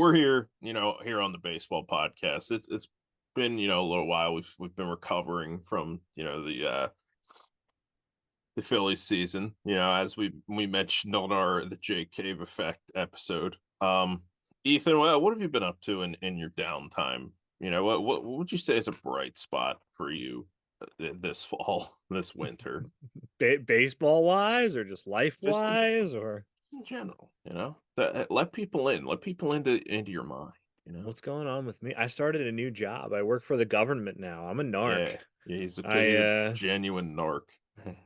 we're here, here on the baseball podcast. It's been, a little while. We've been recovering from, the Phillies season, as we mentioned on our the Jake Cave effect episode. Ethan, what have you been up to in your downtime? What would you say is a bright spot for you this fall, this winter, Baseball wise or just life just wise or in general? Let people in, let people into your mind. what's going on with me? I started a new job. I work for the government now. I'm a narc. Yeah, I he's a genuine narc.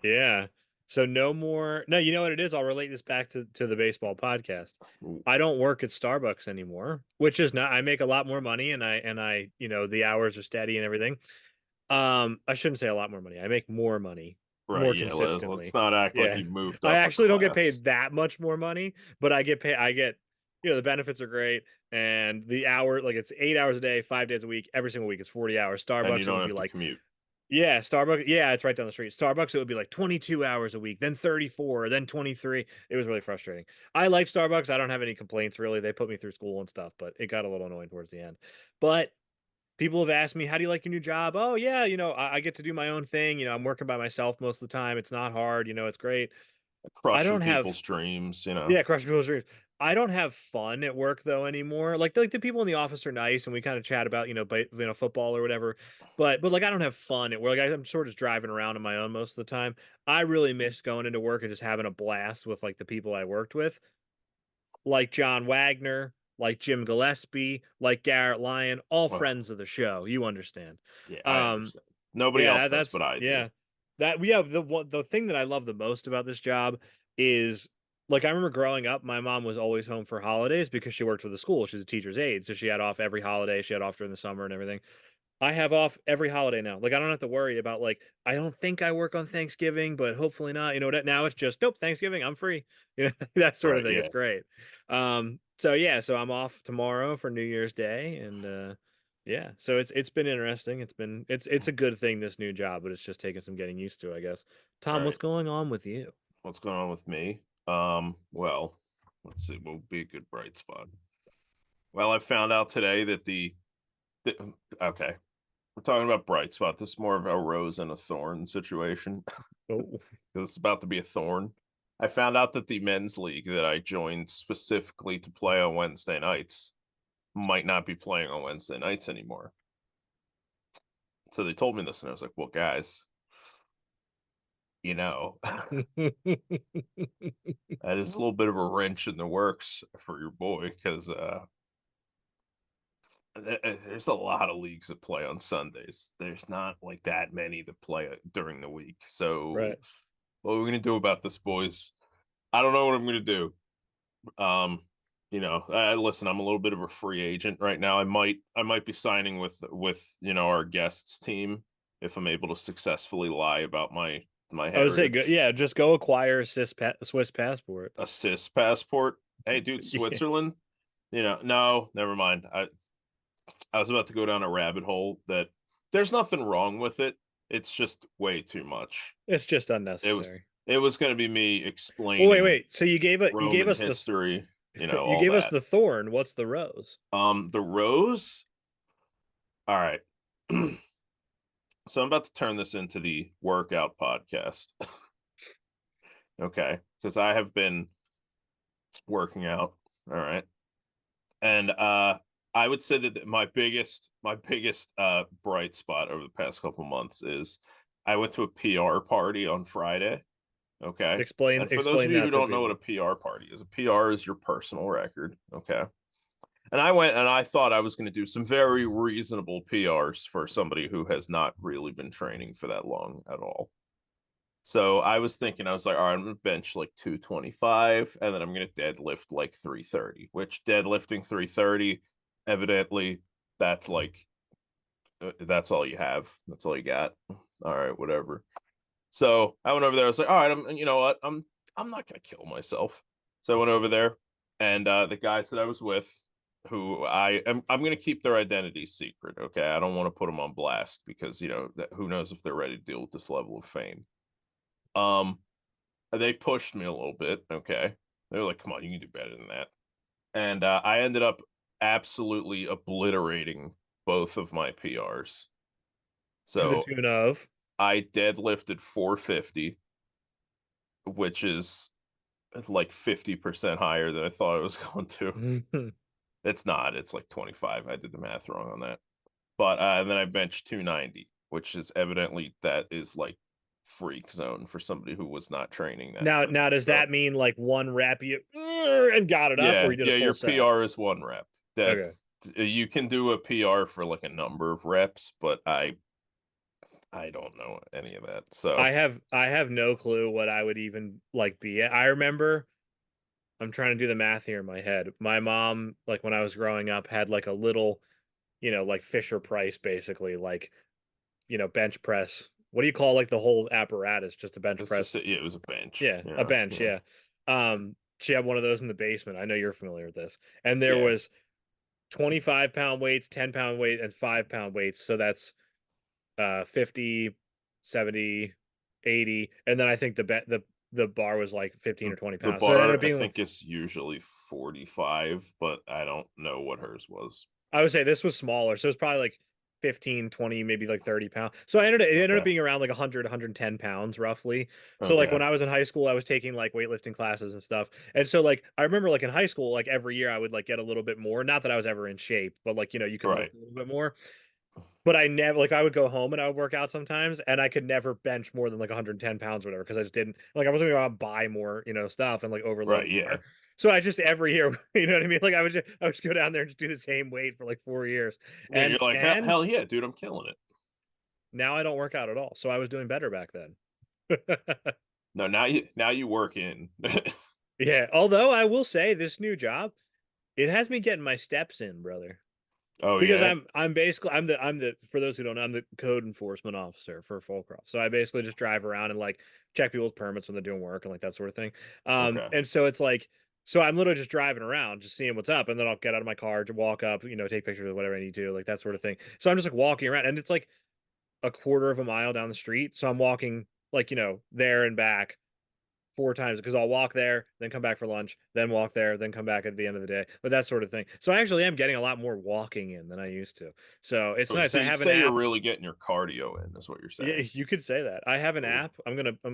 Yeah. So no more. No, you know what it is? I'll relate this back to the baseball podcast. I don't work at Starbucks anymore, which is not I make a lot more money and I, the hours are steady and everything. I shouldn't say a lot more money. I make more money Right, more yeah. Let's consistently. not act like Yeah. you moved I up a actually don't get class. paid that much more money, but I get the benefits are great and the hour like it's 8 hours a day, 5 days a week, every single week it's 40 hours. And you Starbucks it don't would be have to like commute. yeah, Starbucks. Yeah, it's right down the street. Starbucks, it would be like 22 hours a week, then 34, then 23. It was really frustrating. I like Starbucks. I don't have any complaints really. They put me through school and stuff, but it got a little annoying towards the end. But people have asked me, how do you like your new job? Oh, yeah, I get to do my own thing. I'm working by myself most of the time. It's not hard. It's great. I Crushing don't have people's dreams. yeah, crushing people's dreams. I don't have fun at work though anymore. Like the people in the office are nice and we kind of chat about football or whatever. But like I don't have fun at work. Like, I'm sort of just driving around on my own most of the time. I really miss going into work and just having a blast with like the people I worked with, like John Wagner, like Jim Gillespie, like Garrett Lyon, all Well, friends of the show. You understand? yeah, I Um, understand. Nobody yeah, else does, that's but I do. yeah. That we have the thing that I love the most about this job is like I remember growing up, my mom was always home for holidays because she worked for the school. She's a teacher's aide, so she had off every holiday. She had off during the summer and everything. I have off every holiday now. Like I don't have to worry about like I don't think I work on Thanksgiving, but hopefully not. Now it's just nope, Thanksgiving, I'm free. That sort of Right, thing. It's yeah. great. So yeah, so I'm off tomorrow for New Year's Day and yeah, so it's been interesting. It's a good thing this new job, but it's just taking some getting used to, I guess. All Tom, what's right. going on with you? What's going on with me? Well, let's see. What would be a good bright spot? Well, I found out today that the okay, we're talking about bright spot. This is more of a rose and a thorn situation. Oh, It's about to be a thorn. I found out that the men's league that I joined specifically to play on Wednesday nights might not be playing on Wednesday nights anymore. So they told me this, and I was like, well, guys, you know, that is a little bit of a wrench in the works for your boy because there's a lot of leagues that play on Sundays. There's not like that many that play during the week. So right. what are we gonna do about this, boys? I don't know what I'm gonna do. Um, listen, I'm a little bit of a free agent right now. I might be signing with our guests team if I'm able to successfully lie about my I would say go, heritage. yeah, just go acquire a Swiss passport. A CIS passport. Hey, dude, Yeah. Switzerland. No, never mind. I was about to go down a rabbit hole that there's nothing wrong with it. It's just way too much. It's just It was unnecessary. it was going to be me Well, wait, explaining wait. So you gave Roman us history, you all gave us that. the thorn. What's the rose? The rose. All right. So I'm about to turn this into the workout podcast. Okay, because I have been working out. All right. And I would say that my biggest bright spot over the past couple months is I went to a PR party on Friday. Okay. Explain And for those of explain you who that for don't know what a people. PR party is, a PR is your personal record. Okay. And I went and I thought I was going to do some very reasonable PRs for somebody who has not really been training for that long at all. So I was thinking, I was like, all right, I'm going to bench like 225 and then I'm going to deadlift like 330, which deadlifting 330, evidently, that's like, that's all you have. That's all you got. All right, whatever. So I went over there. I was like, all right, you know what? I'm not going to kill myself. So I went over there and the guys that I was with, I'm going to keep their identity secret. Okay. I don't want to put them on blast because, who knows if they're ready to deal with this level of fame. Um, they pushed me a little bit. Okay. They were like, come on, you can do better than that. And I ended up absolutely obliterating both of my PRs. To the So tune of. I deadlifted 450, which is like 50% higher than I thought I was going to. It's not, it's like 25. I did the math wrong on that. But and then I benched 290, which is evidently that is like freak zone for somebody who was not training that for Now me. does So that mean like one rep you and got it up, or yeah, you did a yeah, full your set? PR is 1 rep. Okay. That's you can do a PR for like a number of reps, but I don't know any of that. So I have no clue what I would even like be at. I remember I'm trying to do the math here in my head. My mom, like when I was growing up, had like a little, like Fisher Price basically, like, bench press. What do you call like the whole apparatus? Just a bench it's just press. yeah, it was a bench. Yeah, a Yeah, bench, yeah, yeah. She had one of those in the basement. I know you're familiar with this. And there yeah. was 25-pound weights, 10-pound weight, and 5-pound weights. So that's 50, 70, 80. And then I think the bar was like 15 or 20 The pounds. So it ended up bar I being, think is usually 45, but I don't know what hers was. I would say this was smaller. So it was probably like 15, 20, maybe like 30 pounds. So it ended up Okay. being around like 100, 110 pounds roughly. So like when Okay. I was in high school, I was taking like weightlifting classes and stuff. And so like I remember like in high school, like every year I would like get a little bit more. Not that I was ever in shape, but like, you could Right. lift a little bit more. But I never, like, I would go home and I would work out sometimes, and I could never bench more than like 110 pounds or whatever because I just didn't, like, I wasn't going to go out and buy more, stuff and like overload Right. the Yeah. bar. So I just every year, you know what I mean? Like, I would just go down there and just do the same weight for like 4 years. Yeah. You're like, And hell yeah, dude, I'm killing it. now I don't work out at all. So I was doing better back then. No, now you work in. Yeah. Although I will say this new job, it has me getting my steps in, brother. Oh Because yeah. I'm basically I'm the for those who don't know, I'm the code enforcement officer for Fulcroft. So I basically just drive around and like check people's permits when they're doing work and like that sort of thing. Okay. And so it's like, so I'm literally just driving around, just seeing what's up, and then I'll get out of my car to walk up, take pictures of whatever I need to, like that sort of thing. So I'm just like walking around, and it's like a quarter of a mile down the street. So I'm walking like, there and back 4 times because I'll walk there, then come back for lunch, then walk there, then come back at the end of the day, but that sort of thing. So I actually am getting a lot more walking in than I used to. So it's Oh, nice. so I you'd have an say you're app. really getting your cardio in, is what you're Yeah, saying. you could say that. I have an Ooh. app.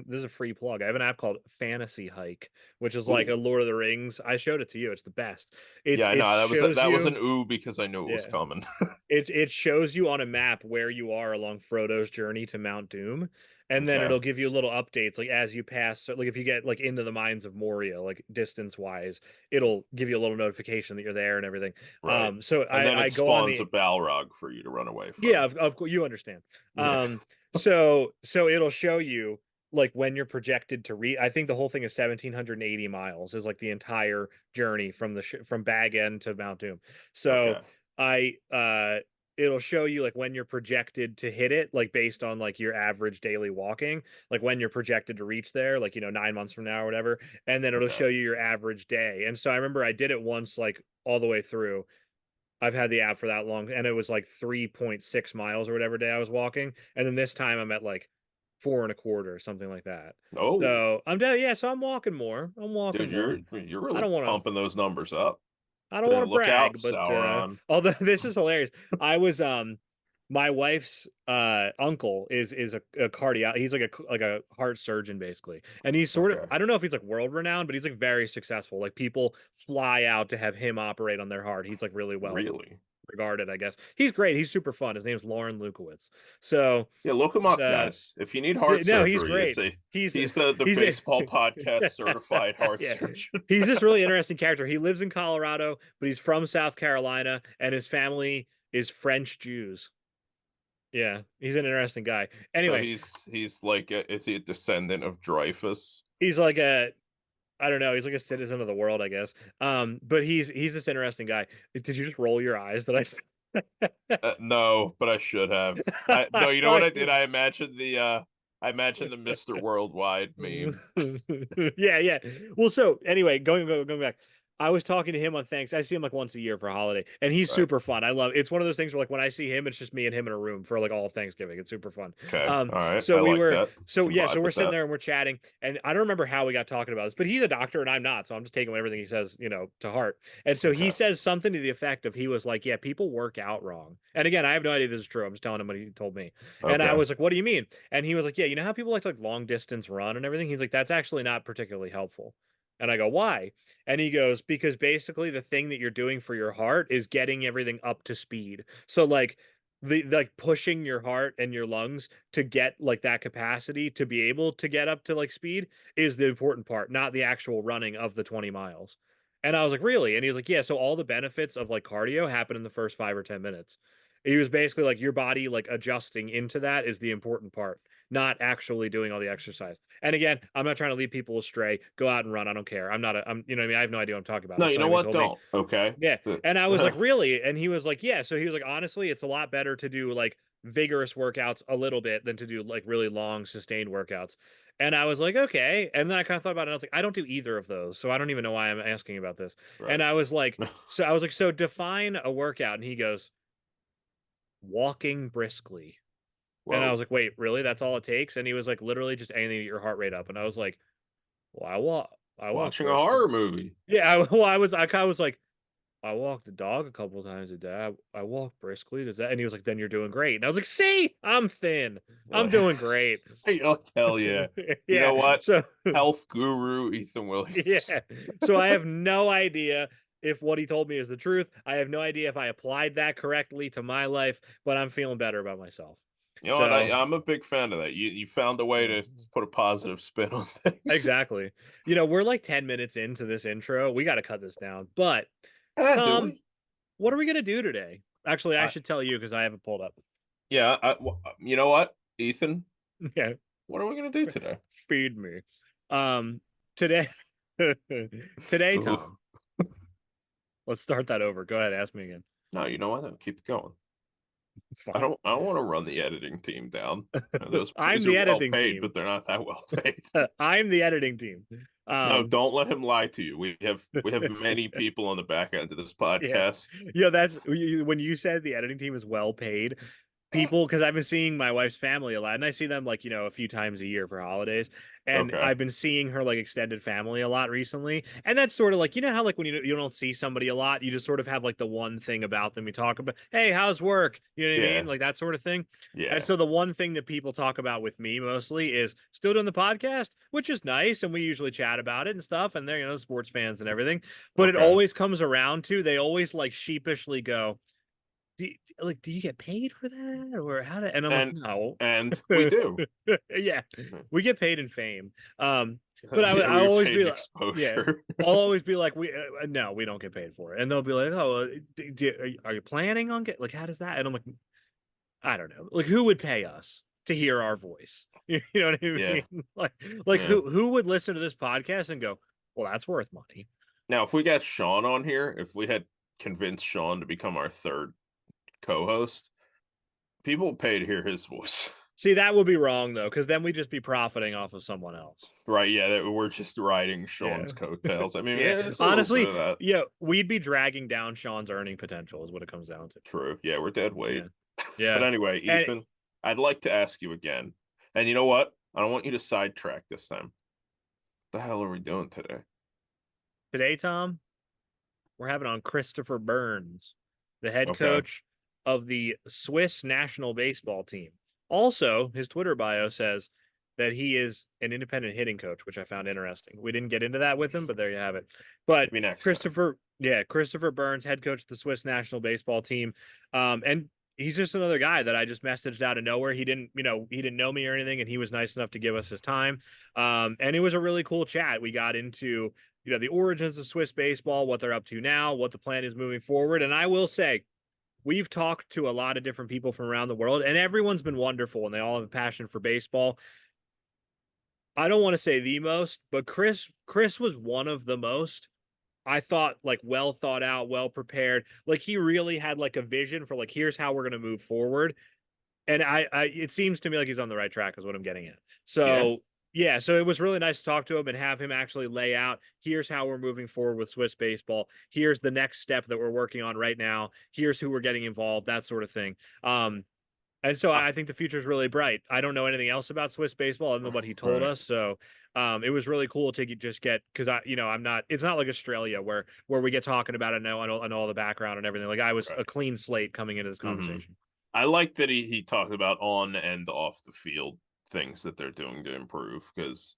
This is a free plug. I have an app called Fantasy Hike, which is like a Ooh. Lord of the Rings. I showed it to you. It's the best. Yeah, I It know. shows That was you. an ooh because I knew it was Yeah. coming. It shows you on a map where you are along Frodo's journey to Mount Doom, and then Okay. it'll give you little updates like as you pass. So like if you get like into the mines of Moria, like distance wise, it'll give you a little notification that you're there and everything. Right. So And then I it go on spawns a the, Balrog for you to run away yeah, from. of course you understand. Yeah. So it'll show you like when you're projected to reach. I think the whole thing is 1,780 miles is like the entire journey from from Bag End to Mount Doom. So Okay. I it'll show you like when you're projected to hit it, like based on like your average daily walking, like when you're projected to reach there, like 9 months from now or whatever, and then it'll Okay. show you your average day. And so I remember I did it once, like all the way through. I've had the app for that long, and it was like 3.6 miles or whatever day I was walking. And then this time I'm at like four and a quarter, something like that. Oh, So I'm down, yeah, so I'm walking more. I'm walking dude, more. you're I really don't want to pumping those numbers up. I don't want to Look out, brag, but Sauron. although this is hilarious. I was my wife's uncle is a cardio, he's like a heart surgeon basically. And he's sort of, Okay. I don't know if he's like world renowned, but he's like very successful. Like people fly out to have him operate on their heart. He's like really well Really? regarded, I guess. He's great. He's super fun. His name's Lauren Lukowitz. So, Yeah, look him up, uh, guys. If you need yeah, heart no, he's surgery, great. He's he's the he's baseball podcast certified heart yeah. surgeon. He's this really interesting character. He lives in Colorado, but he's from South Carolina, and his family is French Jews. Yeah, he's an interesting guy. So Anyway, he's like is he a descendant of Dreyfus? he's like a, I don't know, he's like a citizen of the world, I guess. But he's this interesting guy. Did you just roll your eyes that No, but I should have. I I no, you know what thought I did? I imagined the Mr. Worldwide meme. yeah, yeah. Well, so anyway, going back. I was talking to him on Thanks. I see him like once a year for a holiday, and he's Right. super fun. I love it's one of those things where like when I see him, it's just me and him in a room for like all of Thanksgiving. It's super fun. Okay. All right. So I we like were that. so Can yeah, so vibe we're with sitting that. there and we're chatting, and I don't remember how we got talking about this, but he's a doctor and I'm not, so I'm just taking everything he says, to heart. And so he Okay. says something to the effect of he was like, "Yeah, people work out wrong." And again, I have no idea if this is true. I'm just telling him what he told me. And I Okay. was like, "What do you mean?" And he was like, "Yeah, you know how people like long distance run and everything?" He's like, "That's actually not particularly helpful." And I go, "Why?" And he goes, "Because basically the thing that you're doing for your heart is getting everything up to speed. So like the like pushing your heart and your lungs to get like that capacity to be able to get up to like speed is the important part, not the actual running of the 20 miles." And I was like, "Really?" And he's like, "Yeah, so all the benefits of like cardio happen in the first 5 or 10 minutes." He was basically like your body like adjusting into that is the important part, not actually doing all the exercise. And again, I'm not trying to lead people astray. Go out and run. I don't care. I'm not I'm you know what I mean? I have no idea what I'm talking about. No, That's you not know even what? told me. Don't. Okay. Yeah. The- And I was like, "Really?" And he was like, "Yeah." So he was like, "Honestly, it's a lot better to do like vigorous workouts a little bit than to do like really long sustained workouts." And I was like, "Okay." And then I kind of thought about it and I was like, "I don't do either of those. So I don't even know why I'm asking about this." And Right. I was like, "So define a workout." And he goes, "Walking briskly." And I Whoa. was like, "Wait, really? That's all it takes?" And he was like, "Literally just anything to get your heart rate up." And I was like, "Well, I walk Watching a briskly." horror movie. Yeah, I kind of was like, "I walk the dog a couple times a day. I walk briskly. Does that?" And he was like, "Then you're doing great." And I was like, "See, I'm thin. I'm doing great." Hey, oh, hell yeah. You Yeah. know what? So Health guru Ethan yeah. Williams. So I have no idea if what he told me is the truth. I have no idea if I applied that correctly to my life, but I'm feeling better about myself. You know what? So I'm a big fan of that. You found a way yeah. to put a positive spin on things. Exactly. We're like 10 minutes into this intro. We got to cut this down. But Do Tom, we? what are we going to do today? Actually, I I, should tell you because I haven't pulled up. yeah. You know what, Ethan? Yeah, What are we gonna do today? feed me. Today, today, Ooh. Tom. Let's start that over. Go ahead, ask me again. No, you know what? I'll keep it going. It's I fine. don't. I don't want to run the editing team down. Those I'm boys are the well editing paid, team. but they're not that well paid. I'm the editing team. No, Um, don't let him lie to you. We have many people on the back end of this yeah, podcast. that's when you said the editing team is well paid. People, because I've been seeing my wife's family a lot, and I see them like a few times a year for holidays, and Okay. I've been seeing her like extended family a lot recently, and that's sort of like how like when you don't see somebody a lot, you just sort of have like the one thing about them you talk about. Hey, how's work? You know what I mean? Yeah. Like that sort of thing. And Yeah. so the one thing that people talk about with me mostly is still doing the podcast, which is nice, and we usually chat about it and stuff, and they're sports fans and everything. But it Okay. always comes around to they always like sheepishly go, do you get paid for that or how to? And I'm like, And no. and we do. Yeah, we get paid in fame. But I We always paid be like, yeah, exposure. I'll always be like, we no, we don't get paid for it. And they'll be like, oh, are you planning on get like how does that? And I'm like, I don't know, like who would pay us to hear our voice? You know what I Yeah. mean? Like Yeah. who would listen to this podcast and go, well, that's worth money. Now, if we got Sean on here, if we had convinced Sean to become our third co-host, people would pay to hear his voice. See, that would be wrong though, because then we'd just be profiting off of someone else. Right, yeah, we're just riding Yeah. Sean's coattails. I mean, Yeah. yeah, it's a little bit Honestly, of that. yeah, we'd be dragging down Sean's earning potential is what it comes down to. True. Yeah, we're dead weight. Yeah. But Yeah. anyway, And Ethan, I'd like to ask you again. And you know what? I don't want you to sidetrack this time. What the hell are we doing today? today, Tom, we're having on Christopher Byrnes, the head Okay. coach of the Swiss national baseball team. Also, his Twitter bio says that he is an independent hitting coach, which I found interesting. We didn't get into that with him, but there you have it. But Maybe next time. Christopher Byrnes, head coach of the Swiss national baseball team. And he's just another guy that I just messaged out of nowhere. He didn't know me or anything, and he was nice enough to give us his time. And it was a really cool chat. We got into the origins of Swiss baseball, what they're up to now, what the plan is moving forward. And I will say, we've talked to a lot of different people from around the world, and everyone's been wonderful, and they all have a passion for baseball. I don't want to say the most, but Chris was one of the most. I thought like well thought out, well prepared. Like he really had like a vision for like here's how we're going to move forward. And it seems to me like he's on the right track is what I'm getting at. Yeah. So Yeah, so it was really nice to talk to him and have him actually lay out, here's how we're moving forward with Swiss baseball. Here's the next step that we're working on right now. Here's who we're getting involved, that sort of thing. And so Uh, I think the future is really bright. I don't know anything else about Swiss baseball other than what he told right. us. So it was really cool to just get, because I'm not, it's not like Australia where we get talking about it. I know all the background and everything. Like I was a Right. clean slate coming into this Hmm. conversation. I like that he talked about on and off the field things that they're doing to improve because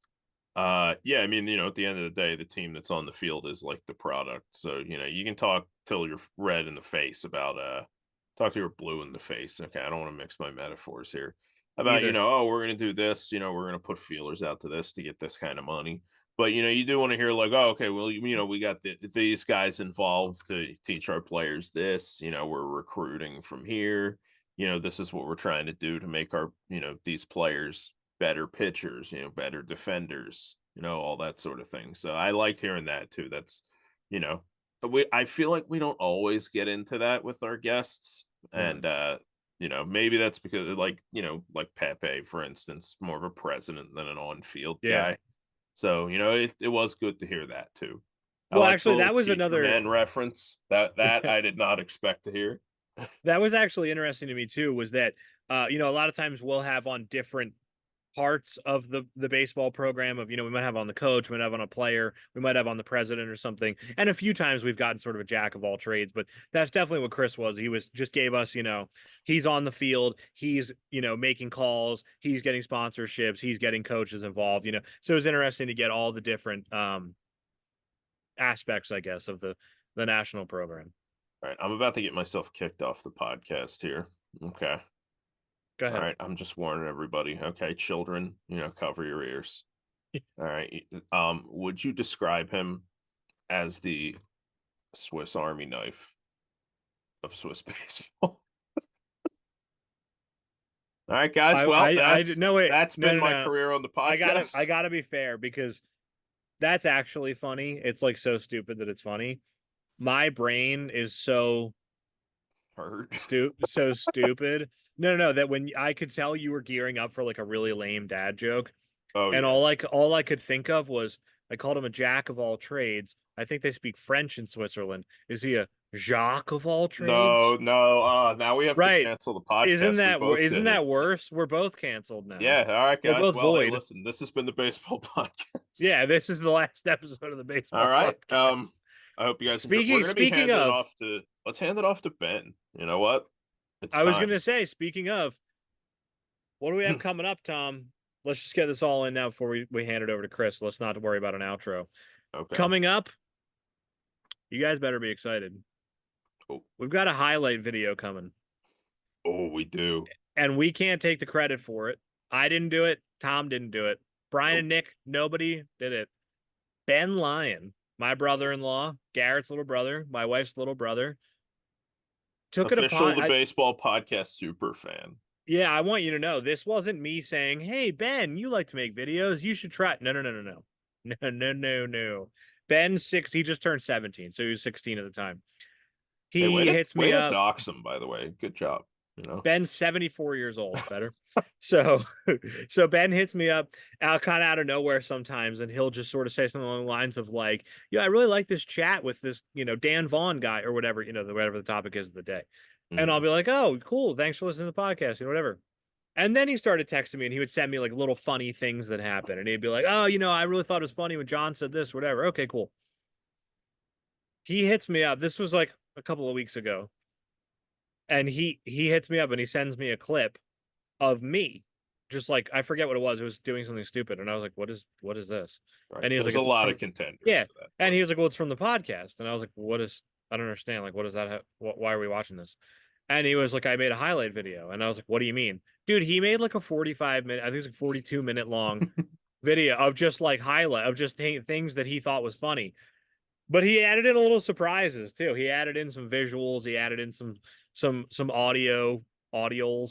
yeah, I mean, at the end of the day, the team that's on the field is like the product. So, you can talk till you're red in the face about talk till you're blue in the face. Okay, I don't want to mix my metaphors here. Me About, either. oh, we're gonna do this, we're gonna put feelers out to this to get this kind of money. But you do want to hear like, oh, okay, well, we got these guys involved to teach our players this, we're recruiting from here. This is what we're trying to do to make our, these players better pitchers, better defenders, all that sort of thing. So I liked hearing that too. That's, you know, I feel like we don't always get into that with our guests. Yeah. And maybe that's because like Pepe, for instance, more of a president than an on-field Yeah. guy. So, it was good to hear that too. I Well, like the actually, little that was teacher another. man reference. That I did not expect to hear. That was actually interesting to me too. Was that a lot of times we'll have on different parts of the baseball program of we might have on the coach, we might have on a player, we might have on the president or something, and a few times we've gotten sort of a jack of all trades, but that's definitely what Chris was. He was just gave us he's on the field, he's making calls, he's getting sponsorships, he's getting coaches involved, so it was interesting to get all the different aspects, I guess, of the national program. All right, I'm about to get myself kicked off the podcast here. Okay. Go All ahead. right, I'm just warning everybody. Okay, children, cover your ears. All right. Would you describe him as the Swiss Army knife of Swiss baseball? All right, guys. Well, I no wait, that's no been no my no. career on the I podcast. gotta be fair because that's actually funny. It's like so stupid that it's funny. My brain is Hurt. so stupid. No, that when I could tell you were gearing up for like a really lame dad joke, Oh and yeah. all I could think of was I called him a jack of all trades. I think they speak French in Switzerland. Is he a Jacques of all No, trades? no. Now we have to Right. cancel the podcast. We both Isn't did it. that worse? We're both canceled now. Yeah. All right, We're guys. both Well, hey, void. listen. This has been the baseball podcast. Yeah, this is the last episode of the All baseball right. podcast. I hope you guys enjoy. We're gonna be Speaking handing it of, off to. Let's hand it off to Ben. You know what? It's I was time. gonna say, speaking of, what do we have coming up, Tom? Let's just get this all in now before we hand it over to Chris. Let's not worry about an outro. Okay. Coming up, you guys better be excited. Oh, We've got a highlight video coming, oh, we do. and we can't take the credit for it. I didn't do it. Tom didn't do it. Brian Nope. and Nick, nobody did it. Ben Lyon, my brother-in-law, Garrett's little brother, my wife's little brother, took it Official upon. the baseball podcast super fan. Yeah, I want you to know this wasn't me saying, "Hey Ben, you like to make videos. You should try." No. No. Ben's six. He just turned 17, so he was 16 at the time. Hey, He hits way me to up. dox him, by the way. Good job. Ben's 74 years old. Better. So, so Ben hits me up out kind of out of nowhere sometimes, and he'll just sort of say something along the lines of like, "Yeah, I really like this chat with this, Dan Vaughn guy or whatever, whatever the topic is of the day." And I'll Mhm. be like, "Oh, cool. Thanks for listening to the podcast, whatever." And then he started texting me and he would send me like little funny things that happened. And he'd be like, "Oh, I really thought it was funny when John said this, whatever." Okay, cool. He hits me up. This was like a couple of weeks ago. And he hits me up and he sends me a clip of me. Just like I forget what it was. It was doing something stupid. And I was like, what is this? Right. And he was There's like, a it's lot of from contenders yeah. for that And part. he was like, well, it's from the podcast. And I was like, I don't understand. Like, what does that have? Why are we watching this? And he was like, I made a highlight video. And I was like, what do you mean? Dude, he made like a 45-minute, I think it's like 42-minute long video of just like highlight of just things that he thought was funny. But he added in a little surprises too. He added in some visuals, he added in some audiols,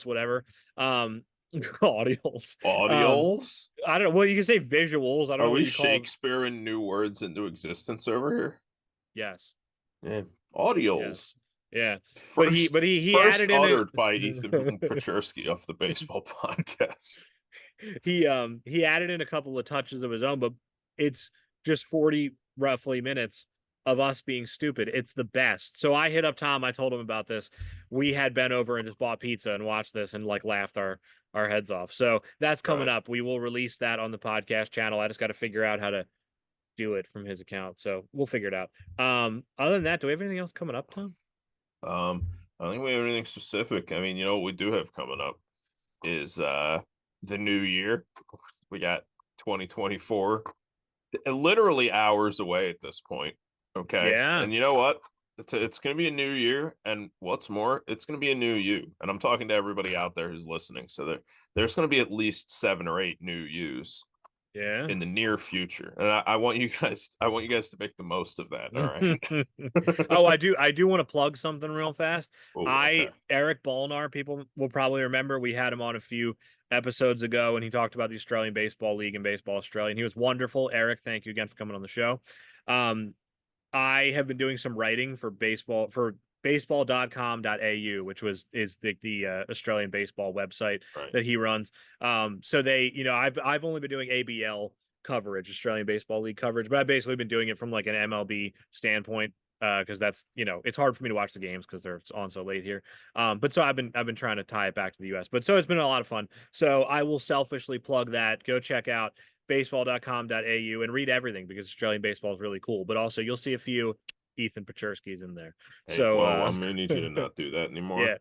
whatever. Audiols. Audiols? I don't know. Well, you can say visuals. I don't Are know what we you call. Shakespeareing new words into existence over here? Yes. Yeah. Yes. Audiols. Yeah. First He first added in uttered by it. Ethan Pachersky off the baseball podcast. he added in a couple of touches of his own, but it's just 40 roughly minutes of us being stupid. It's the best. So I hit up Tom. I told him about this. We had been over and just bought pizza and watched this and like laughed our heads off. So that's coming Right. up. We will release that on the podcast channel. I just got to figure out how to do it from his account. So we'll figure it out. Other than that, do we have anything else coming up, Tom? I don't think we have anything specific. I mean, you know what we do have coming up is the new year. We got 2024 literally hours away at this point. Okay. Yeah. And you know what? It's going to be a new year. And what's more, it's going to be a new you. And I'm talking to everybody out there who's listening. So there's going to be at least 7 or 8 new yous Yeah. in the near future. And I want you guys, to make the most of that. All right. Oh, I do want to plug something real fast. Oh, I okay. Eric Bolnar, people will probably remember we had him on a few episodes ago and he talked about the Australian Baseball League and Baseball Australia. And he was wonderful. Eric, thank you again for coming on the show. Um, I have been doing some writing for baseball.com.au, which is the Australian baseball website Right. that he runs. So I've only been doing ABL coverage, Australian Baseball League coverage, but I've basically been doing it from like an MLB standpoint. Because that's it's hard for me to watch the games because they're on so late here. But so I've been trying to tie it back to the US. But so it's been a lot of fun. So I will selfishly plug that. Go check out baseball.com.au and read everything because Australian baseball is really cool. But also you'll see a few Ethan Pachersky's in there. Hey, So well, I'm gonna need you to not do that yeah. anymore.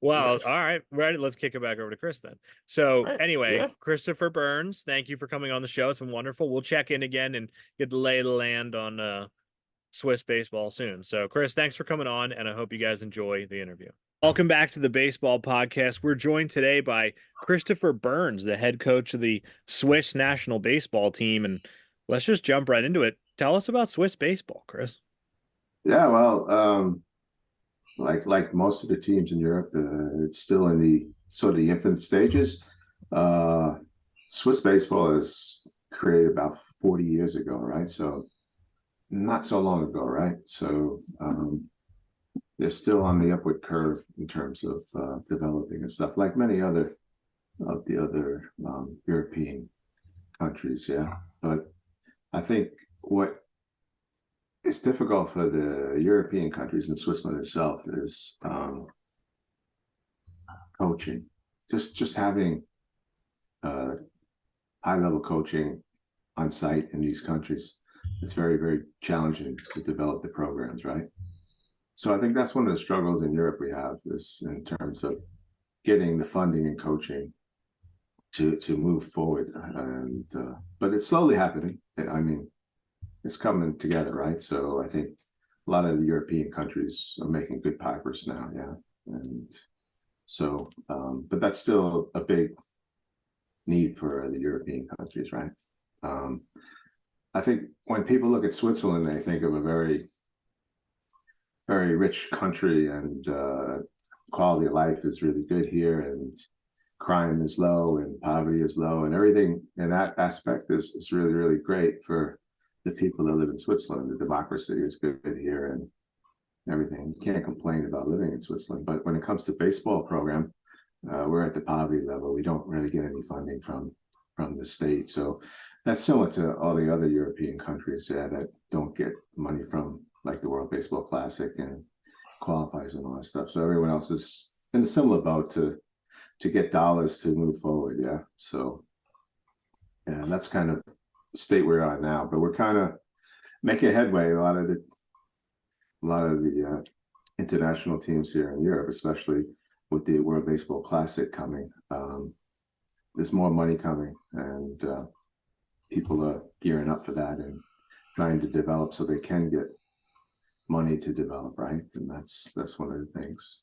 Well, all right. Ready. Let's kick it back over to Chris then. So Right. anyway, Yeah. Christopher Byrnes, thank you for coming on the show. It's been wonderful. We'll check in again and get the lay of the land on Swiss baseball soon. So, Chris, thanks for coming on, and I hope you guys enjoy the interview. Welcome back to the Baseball Podcast. We're joined today by Christopher Byrnes, the head coach of the Swiss national baseball team. And let's just jump right into it. Tell us about Swiss baseball, Chris. Yeah, well, like most of the teams in Europe, it's still in the sort of the infant stages. Uh, Swiss baseball is created about 40 years ago, right? So not so long ago, right? So they're still on the upward curve in terms of developing and stuff, like many other of the other European countries. Yeah, but I think what it's difficult for the European countries and Switzerland itself is coaching. Just having high level coaching on site in these countries, it's very, very challenging to develop the programs, right? So I think that's one of the struggles in Europe we have is in terms of getting the funding and coaching to move forward. And but it's slowly happening. I mean, it's coming together, right? So I think a lot of the European countries are making good progress now, yeah. And so, but that's still a big need for the European countries, right? I think when people look at Switzerland, they think of a very, very rich country, and quality of life is really good here, and crime is low, and poverty is low, and everything in that aspect is really, really great for the people that live in Switzerland. The democracy is good here and everything. You can't complain about living in Switzerland. But when it comes to baseball program, we're at the poverty level. We don't really get any funding from the state. So that's similar to all the other European countries, yeah, that don't get money from like the World Baseball Classic and qualifies and all that stuff. So everyone else is in a similar boat to get dollars to move forward. Yeah. So yeah, that's kind of state we're on now, but we're kind of making headway. A lot of the international teams here in Europe, especially with the World Baseball Classic coming, there's more money coming, and people are gearing up for that and trying to develop so they can get money to develop, right? And that's one of the things,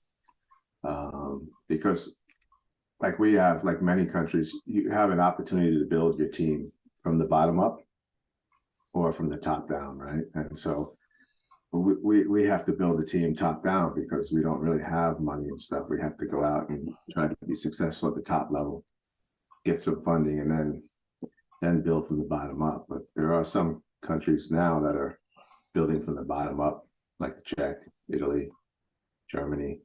because like we have, like many countries, you have an opportunity to build your team from the bottom up or from the top down, right? And so we have to build a team top down because we don't really have money and stuff. We have to go out and try to be successful at the top level, get some funding, and then build from the bottom up. But there are some countries now that are building from the bottom up, like the Czech, Italy, Germany,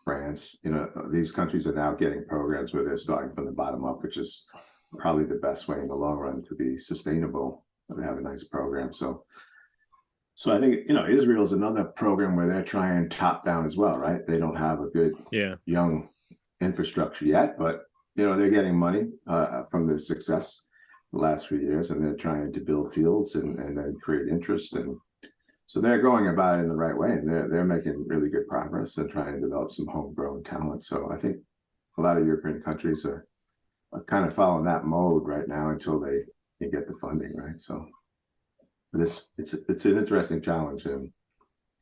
France. You know, these countries are now getting programs where they're starting from the bottom up, which is probably the best way in the long run to be sustainable. They have a nice program. So I think, Israel's another program where they're trying top down as well, right? They don't have a good young infrastructure yet, but they're getting money from their success the last few years, and they're trying to build fields and then create interest, and so they're going about it in the right way, and they're making really good progress and trying to develop some homegrown talent. So I think a lot of European countries are kind of following that mode right now until they get the funding, right? So but it's an interesting challenge, and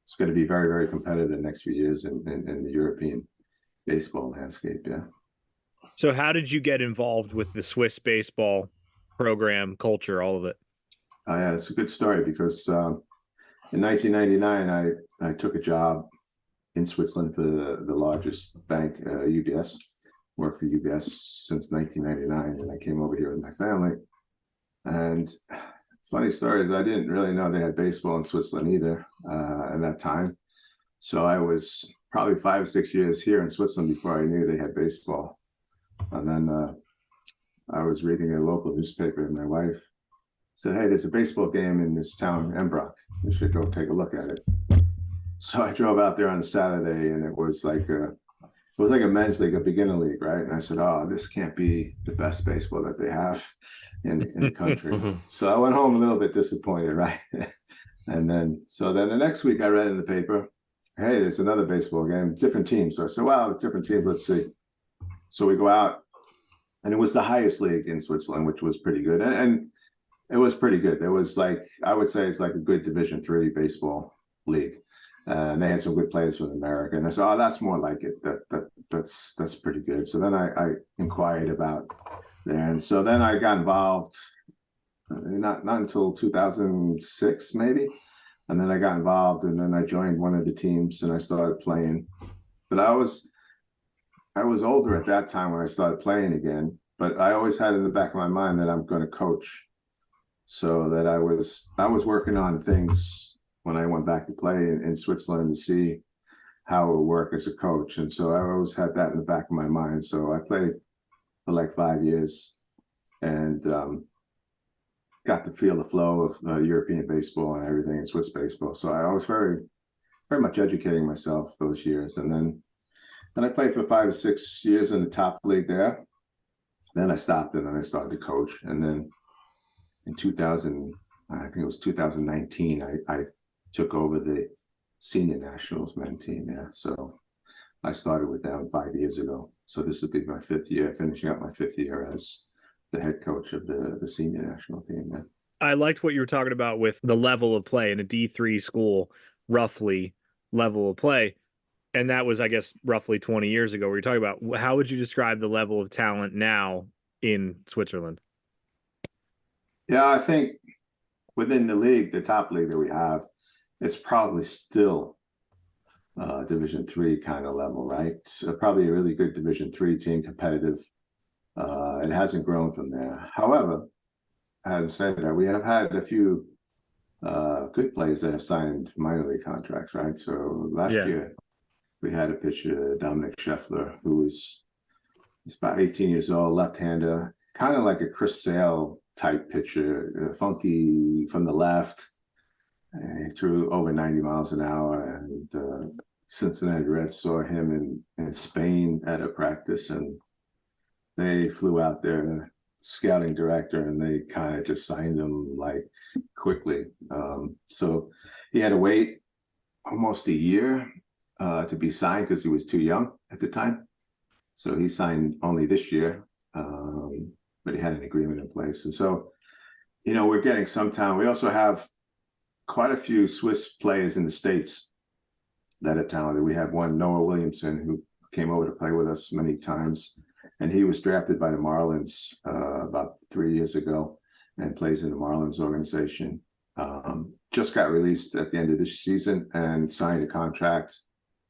it's going to be very, very competitive the next few years in the European baseball landscape. Yeah. So how did you get involved with the Swiss baseball program, culture, all of it? Oh, yeah, it's a good story because in 1999, I took a job in Switzerland for the largest bank, UBS. Worked for UBS since 1999, and I came over here with my family. And funny story is I didn't really know they had baseball in Switzerland either at that time. So I was probably 5 or 6 years here in Switzerland before I knew they had baseball. And then I was reading a local newspaper, and my wife said, "Hey, there's a baseball game in this town, Embrock. We should go take a look at it." So I drove out there on a Saturday, and it was like a men's league, a beginner league, right? And I said, "Oh, this can't be the best baseball that they have in the country." So I went home a little bit disappointed, right? And then the next week I read in the paper, "Hey, there's another baseball game, different teams." So I said, "Wow, it's different teams. Let's see." So we go out, and it was the highest league in Switzerland, which was pretty good. And it was pretty good. It was I would say it's like a good Division III baseball league. And they had some good players from America. And I said, "Oh, that's more like it. That's pretty good." So then I inquired about there. And so then I got involved, not until 2006, maybe. And then I got involved, and then I joined one of the teams, and I started playing. But I was older at that time when I started playing again, but I always had in the back of my mind that I'm going to coach. So that I was working on things when I went back to play in Switzerland to see how it would work as a coach. And so I always had that in the back of my mind. So I played for like 5 years and got to feel the flow of European baseball and everything in Swiss baseball. So I was very, very much educating myself those years. And then I played for 5 or 6 years in the top league there. Then I stopped, and then I started to coach. And then in 2000, I think it was 2019, I took over the senior nationals men team. Yeah. So I started with them 5 years ago. So this would be my 5th year, finishing up my 5th year as the head coach of the senior national team. Yeah. I liked what you were talking about with the level of play in a D3 school, roughly level of play. And that was, I guess, roughly 20 years ago. Where you're talking about, how would you describe the level of talent now in Switzerland? Yeah, I think within the league, the top league that we have, it's probably still Division III kind of level, right? It's probably a really good Division III team, competitive. It hasn't grown from there. However, having said that, we have had a few good players that have signed minor league contracts, right? So last year, we had a pitcher, Dominic Scheffler, he's about 18 years old, left-hander, kind of like a Chris Sale type pitcher, funky from the left. He threw over 90 miles an hour, and Cincinnati Reds saw him in Spain at a practice, and they flew out there, scouting director, and they kind of just signed him like quickly. So he had to wait almost a year to be signed because he was too young at the time. So he signed only this year, but he had an agreement in place. And so, we're getting some talent. We also have quite a few Swiss players in the States that are talented. We have one, Noah Williamson, who came over to play with us many times. And he was drafted by the Marlins about 3 years ago and plays in the Marlins organization. Just got released at the end of this season and signed a contract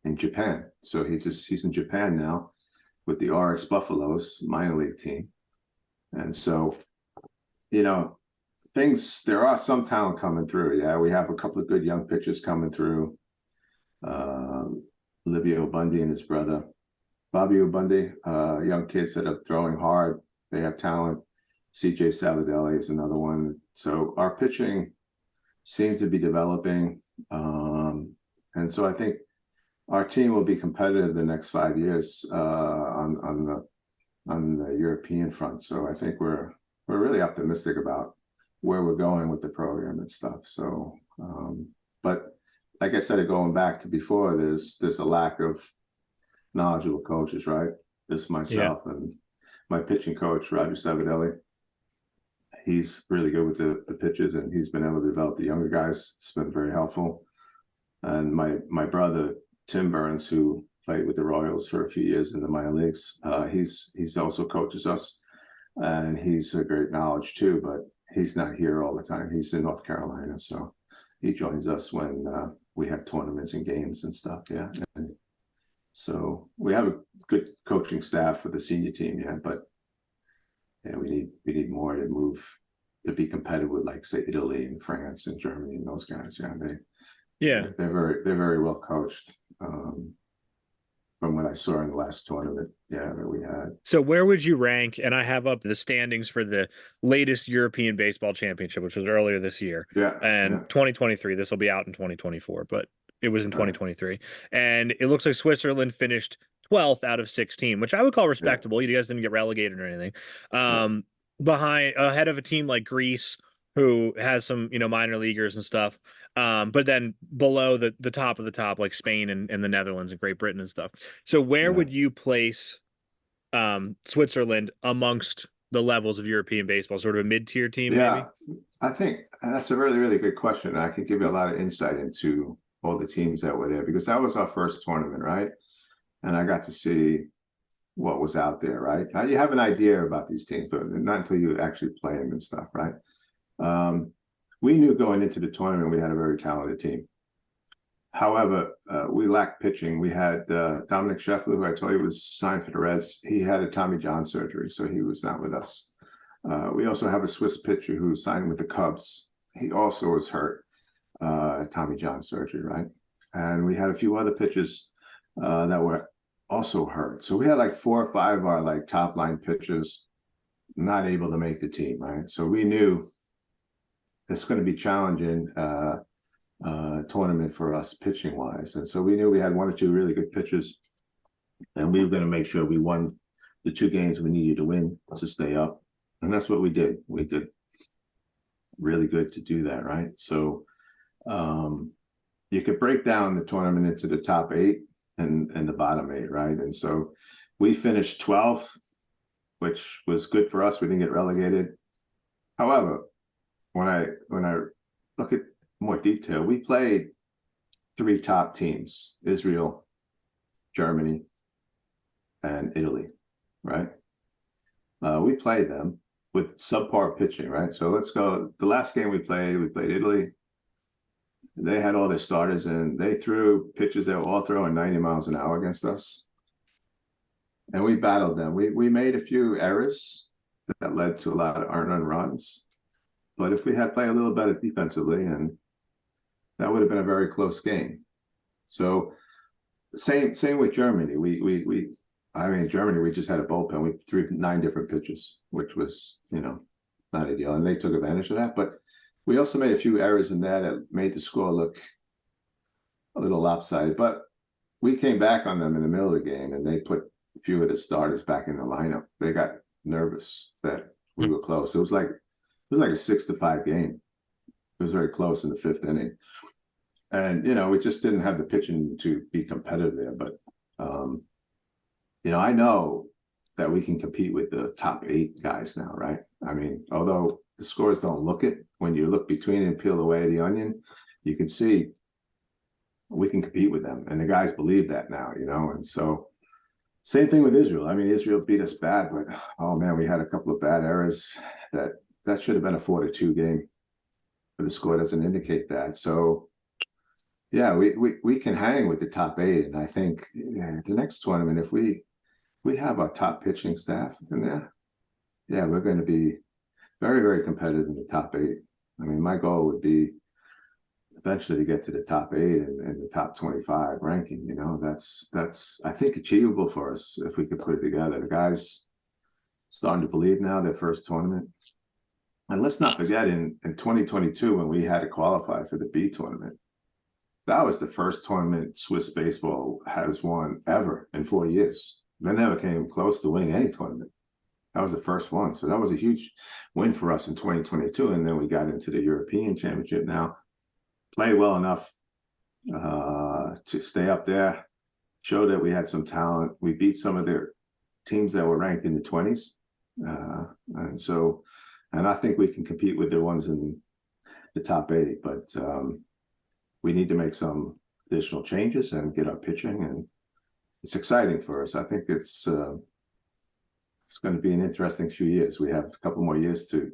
in Japan. So he's in Japan now with the RX Buffaloes minor league team. And so, there are some talent coming through. Yeah, we have a couple of good young pitchers coming through. Livio Bundy and his brother, Bobby Bundy, young kids that are throwing hard. They have talent. CJ Sabadelli is another one. So our pitching seems to be developing. And so I think our team will be competitive the next 5 years on the European front. So I think we're really optimistic about where we're going with the program and stuff. So, but like I said, going back to before, there's a lack of knowledgeable coaches, right? This myself and my pitching coach, Roger Sabadelli. He's really good with the pitches, and he's been able to develop the younger guys. It's been very helpful. And my brother, Tim Byrnes, who played with the Royals for a few years in the minor leagues, he's also coaches us, and he's a great knowledge too, but he's not here all the time. He's in North Carolina, so he joins us when we have tournaments and games and stuff. Yeah. And so we have a good coaching staff for the senior team, but yeah, we need more to move to be competitive with, like, say, Italy and France and Germany and those guys. Yeah, they're very well coached. From what I saw in the last tournament, that we had. So where would you rank? And I have up the standings for the latest European Baseball Championship, which was earlier this year. And 2023. This will be out in 2024, but it was in 2023. And it looks like Switzerland finished 12th out of 16, which I would call respectable. You guys didn't get relegated or anything. Ahead of a team like Greece, who has some, minor leaguers and stuff. But then below the top of the top, like Spain and the Netherlands and Great Britain and stuff. So where would you place Switzerland amongst the levels of European baseball? Sort of a mid-tier team, maybe? I think that's a really, really good question. I can give you a lot of insight into all the teams that were there, because that was our first tournament, right? And I got to see what was out there, right? Now you have an idea about these teams, but not until you actually play them and stuff, right? We knew going into the tournament we had a very talented team. However, we lacked pitching. We had Dominic Scheffler, who I told you was signed for the Reds. He had a Tommy John surgery, so he was not with us. We also have a Swiss pitcher who signed with the Cubs. He also was hurt, Tommy John surgery, right? And we had a few other pitchers that were also hurt. So we had like 4 or 5 of our like top line pitchers not able to make the team, right? So we knew it's going to be challenging tournament for us pitching wise. And so we knew we had 1 or 2 really good pitchers, and we were going to make sure we won the 2 games we needed to win to stay up. And that's what we did. We did really good to do that, right? So you could break down the tournament into the top 8 and the bottom 8, right? And so we finished 12th, which was good for us. We didn't get relegated. However, when I look at more detail, we played 3 top teams: Israel, Germany, and Italy, right? We played them with subpar pitching, right? So let's go. The last game we played Italy. They had all their starters, and they threw pitches that were all throwing 90 miles an hour against us. And we battled them. We made a few errors that led to a lot of earned runs. But if we had played a little better defensively, and that would have been a very close game. So same with Germany. Germany, we just had a bullpen. We threw 9 different pitches, which was, not ideal. And they took advantage of that. But we also made a few errors in there that made the score look a little lopsided. But we came back on them in the middle of the game, and they put a few of the starters back in the lineup. They got nervous that we were close. It was like a 6-5 game. It was very close in the 5th inning. And, we just didn't have the pitching to be competitive there. But, I know that we can compete with the top 8 guys now, right? I mean, although the scores don't look it, when you look between and peel away the onion, you can see we can compete with them. And the guys believe that now, and so same thing with Israel. I mean, Israel beat us bad, but, oh, man, we had a couple of bad errors that should have been a 4-2 game, but the score doesn't indicate that. So, yeah, we can hang with the top 8, and I think the next tournament, if we have our top pitching staff in there, we're going to be very, very competitive in the top 8. I mean, my goal would be eventually to get to the top 8 and the top 25 ranking. That's I think achievable for us if we could put it together. The guys starting to believe now, their first tournament. And let's not forget, in 2022, when we had to qualify for the B tournament, that was the first tournament Swiss baseball has won ever in 4 years. They never came close to winning any tournament. That was the first one. So that was a huge win for us in 2022. And then we got into the European Championship now. Played well enough to stay up there, show that we had some talent. We beat some of their teams that were ranked in the 20s. And I think we can compete with the ones in the top 80. But we need to make some additional changes and get our pitching. And it's exciting for us. I think it's going to be an interesting few years. We have a couple more years to,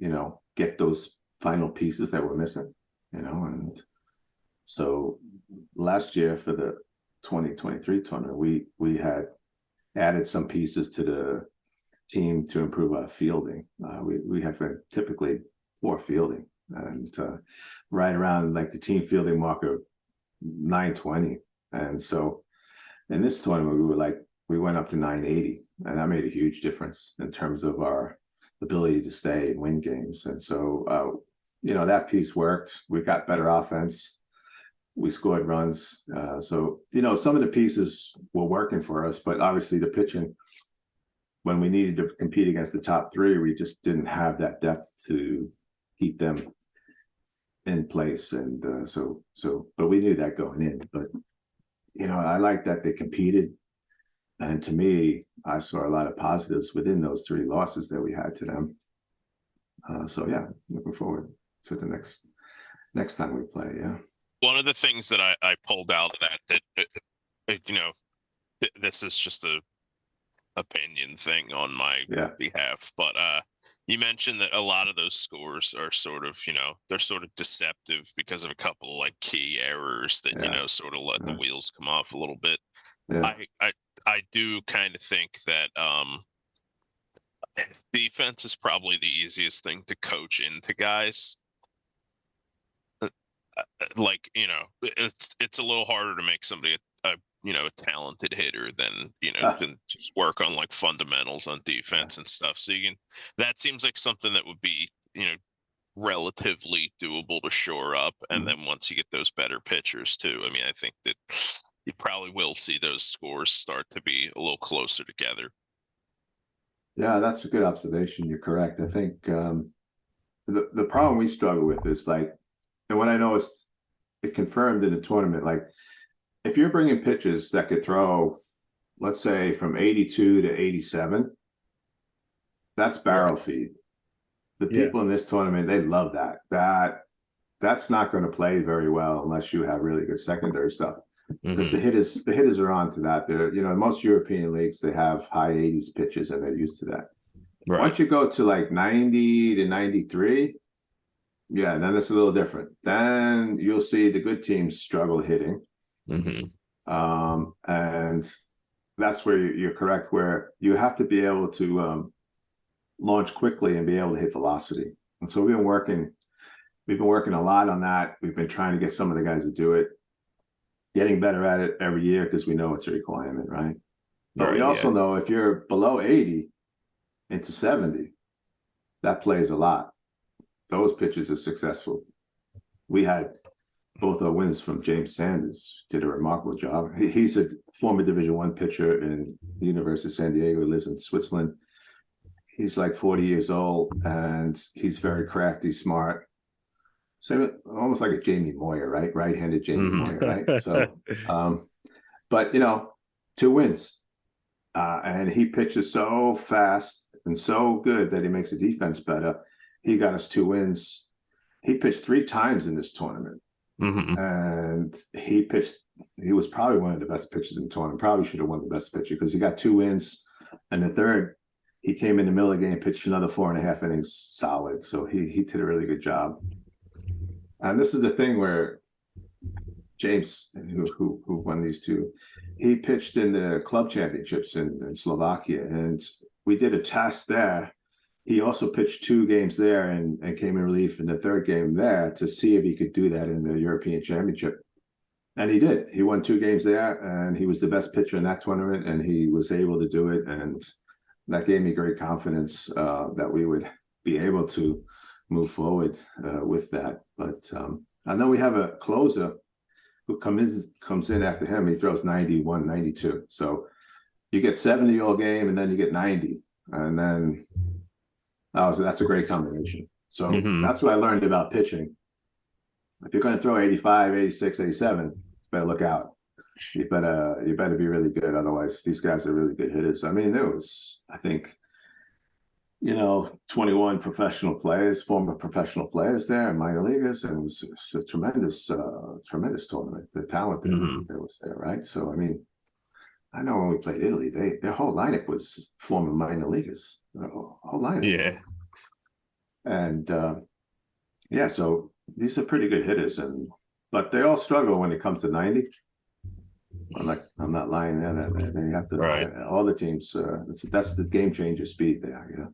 get those final pieces that we're missing, and so last year for the 2023 tournament, we had added some pieces to the team to improve our fielding. We have been typically poor fielding, and right around like the team fielding marker 920. And so in this tournament, we went up to 980, and that made a huge difference in terms of our ability to stay and win games. And so, that piece worked. We got better offense. We scored runs. So, some of the pieces were working for us, but obviously the pitching, when we needed to compete against the top three, we just didn't have that depth to keep them in place. And but we knew that going in. But, I like that they competed. And to me, I saw a lot of positives within those three losses that we had to them. So yeah, looking forward to the next time we play. Yeah. One of the things that I pulled out of that this is just a opinion thing on my behalf, but you mentioned that a lot of those scores are sort of, they're sort of deceptive because of a couple of like key errors that, sort of let the wheels come off a little bit. Yeah. I do kind of think that defense is probably the easiest thing to coach into guys. It's a little harder to make somebody a talented hitter than than just work on like fundamentals on defense and stuff. So that seems like something that would be relatively doable to shore up. And then once you get those better pitchers too, I mean, I think that you probably will see those scores start to be a little closer together. Yeah, that's a good observation. You're correct. I think the problem we struggle with is and what I know is it confirmed in the tournament, if you're bringing pitchers that could throw, let's say from 82 to 87, that's barrel feed. The people in this tournament, they love that. That's not going to play very well unless you have really good secondary stuff. Because the hitters are on to that. They're, most European leagues, they have high 80s pitches and they're used to that. Right. Once you go to 90 to 93, then it's a little different. Then you'll see the good teams struggle hitting. And that's where you're correct, where you have to be able to launch quickly and be able to hit velocity. And so we've been working a lot on that. We've been trying to get some of the guys to do it. Getting better at it every year because we know it's a requirement, right? But we also know if you're below 80 into 70, that plays a lot. Those pitches are successful. We had both our wins from James Sanders, did a remarkable job. He's a former Division I pitcher in the University of San Diego. He lives in Switzerland. He's 40 years old, and he's very crafty, smart. So almost like a Jamie Moyer, right? Right-handed Jamie Moyer, right? So, but 2 wins, and he pitches so fast and so good that he makes the defense better. He got us 2 wins. He pitched 3 times in this tournament, and he was probably one of the best pitchers in the tournament. Probably should have won the best pitcher because he got 2 wins, and the third he came in the middle of the game, pitched another 4.5 innings solid. So he did a really good job. And this is the thing where James, who won these 2, he pitched in the club championships in Slovakia, and we did a test there. He also pitched 2 games there and came in relief in the 3rd game there to see if he could do that in the European Championship. And he did. He won 2 games there, and he was the best pitcher in that tournament, and he was able to do it. And that gave me great confidence that we would be able to move forward with that. But I know we have a closer who comes in after him. He throws 91, 92. So you get 70 all game, and then you get 90, and then that's a great combination. So that's what I learned about pitching. If you're going to throw 85, 86, 87, you better look out. You better be really good. Otherwise, these guys are really good hitters. I mean, there was, I think, 21 former professional players there in minor leaguers, and it was a tremendous tournament. The talent that was there, right? So, I mean, I know when we played Italy, their whole lineup was former minor leaguers. Whole lineup. Yeah. And so these are pretty good hitters, but they all struggle when it comes to 90. I'm not lying there. They have to. Right. All the teams. That's the game changer speed there.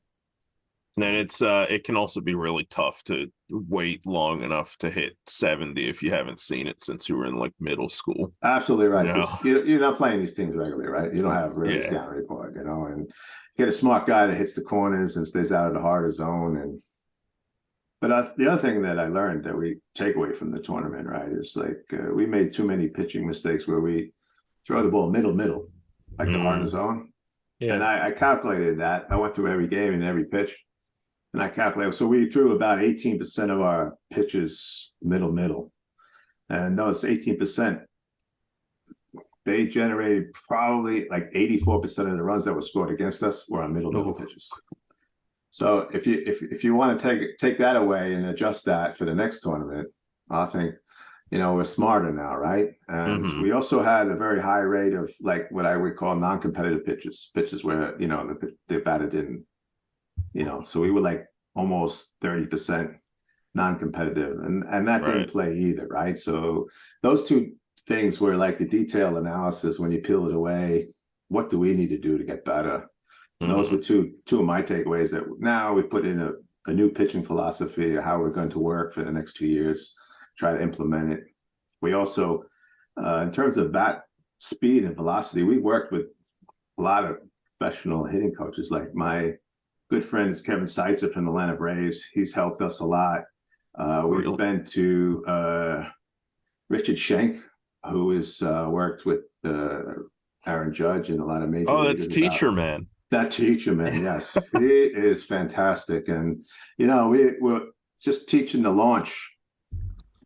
And then it can also be really tough to wait long enough to hit 70 if you haven't seen it since you were in like middle school. Absolutely right. You're not playing these teams regularly, right? You don't have really scout report, and get a smart guy that hits the corners and stays out of the harder zone. But the other thing that I learned that we take away from the tournament, right, is like we made too many pitching mistakes where we throw the ball middle, like the harder zone. Yeah. And I calculated that. I went through every game and every pitch, and I calculated. So we threw about 18% of our pitches middle. And those 18%, they generated probably like 84% of the runs that were scored against us were on middle pitches. So if you want to take that away and adjust that for the next tournament, I think, we're smarter now, right? And we also had a very high rate of like what I would call non-competitive pitches where, the batter didn't, so we were like almost 30% non-competitive, and that didn't play either, right? So those two things were like the detailed analysis when you peel it away. What do we need to do to get better? And those were two of my takeaways that now we put in a new pitching philosophy of how we're going to work for the next 2 years, try to implement it. We also, in terms of bat speed and velocity, we worked with a lot of professional hitting coaches. Like my good friend is Kevin Seitzer from the Atlanta Braves. He's helped us a lot. We've been to Richard Schenk, who has worked with Aaron Judge and a lot of major. Oh, that's Teacher Man. That Teacher Man, yes. He is fantastic. And, we're just teaching the launch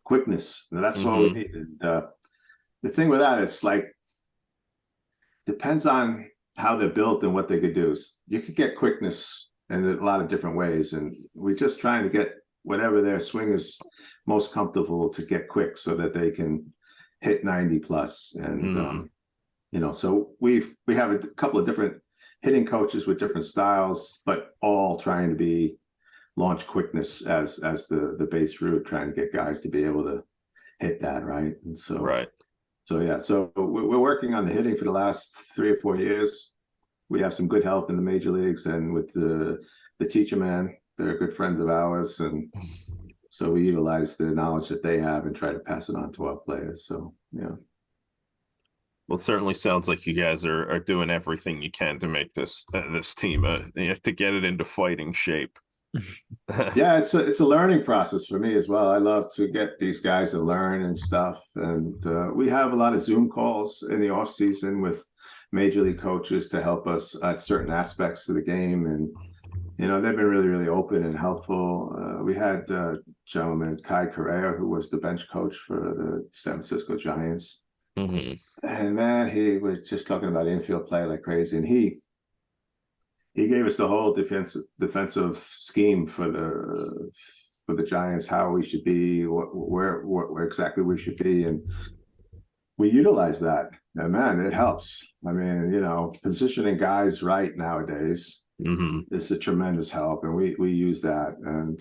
quickness. That's all we need. And the thing with that, it's like, depends on how they're built and what they could do. You could get quickness in a lot of different ways. And we're just trying to get whatever their swing is most comfortable to get quick so that they can hit 90 plus. And, so we have a couple of different hitting coaches with different styles, but all trying to be launch quickness as the base route, trying to get guys to be able to hit that, right? And so so we're working on the hitting for the last 3 or 4 years. We have some good help in the major leagues, and with the Teacher Man, they're good friends of ours, and so we utilize the knowledge that they have and try to pass it on to our players. So Well, it certainly sounds like you guys are doing everything you can to make this team to get it into fighting shape. Yeah, it's a learning process for me as well. I love to get these guys to learn and stuff, and we have a lot of Zoom calls in the off season with major league coaches to help us at certain aspects of the game, and they've been really, really open and helpful. We had gentleman Kai Correa, who was the bench coach for the San Francisco Giants. And man, he was just talking about infield play like crazy, and he gave us the whole defensive scheme for the Giants, how we should be, where exactly we should be, and we utilize that. And man, it helps. I mean, positioning guys right nowadays is a tremendous help, and we use that. And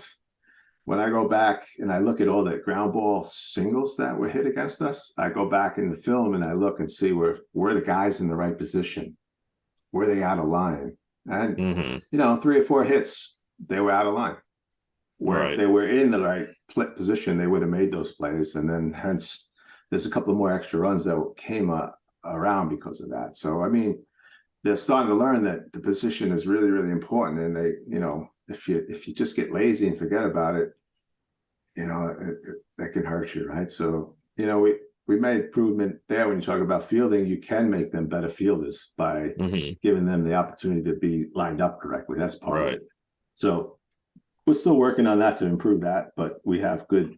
when I go back and I look at all the ground ball singles that were hit against us, I go back in the film and I look and see where the guys in the right position, were they out of line? And, 3 or 4 hits, they were out of line. Where if they were in the right position, they would have made those plays. And then hence, there's a couple of more extra runs that came around because of that. So, I mean, they're starting to learn that the position is really, really important. And they, if you just get lazy and forget about it, that can hurt you, right? So, we made improvement there. When you talk about fielding, you can make them better fielders by giving them the opportunity to be lined up correctly. That's part of it. So we're still working on that to improve that, but we have good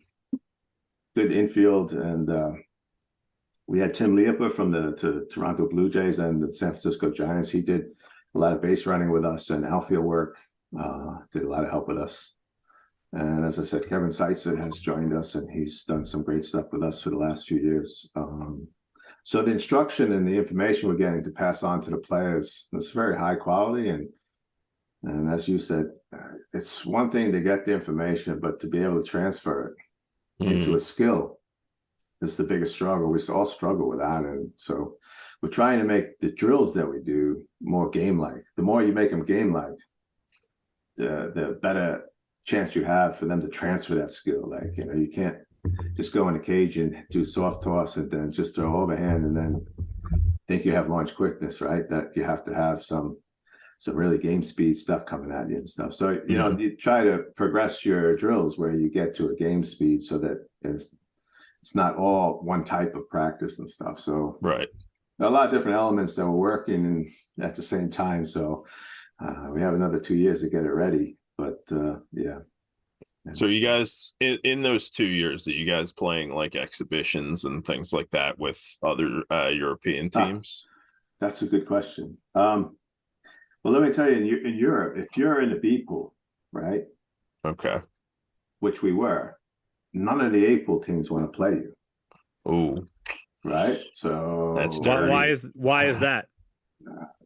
infield, and we had Tim Leopold from the Toronto Blue Jays and the San Francisco Giants. He did a lot of base running with us and outfield work, did a lot of help with us. And as I said, Kevin Seitzer has joined us, and he's done some great stuff with us for the last few years. So the instruction and the information we're getting to pass on to the players is very high quality. And as you said, it's one thing to get the information, but to be able to transfer it into a skill is the biggest struggle. We all struggle with that. And so we're trying to make the drills that we do more game-like. The more you make them game-like, the better chance you have for them to transfer that skill. Like, you can't just go in a cage and do soft toss and then just throw overhand and then think you have launch quickness, right? That you have to have some really game speed stuff coming at you and stuff. So, you try to progress your drills where you get to a game speed so that it's not all one type of practice and stuff. So a lot of different elements that we're working in at the same time. So we have another 2 years to get it ready. But yeah. So you guys in those 2 years that you guys playing like exhibitions and things like that with other European teams? That's a good question. Well, let me tell you, in Europe, if you're in the B pool, right? Okay. Which we were, none of the A pool teams want to play you. Oh. Right. So that's dirty. Why is that?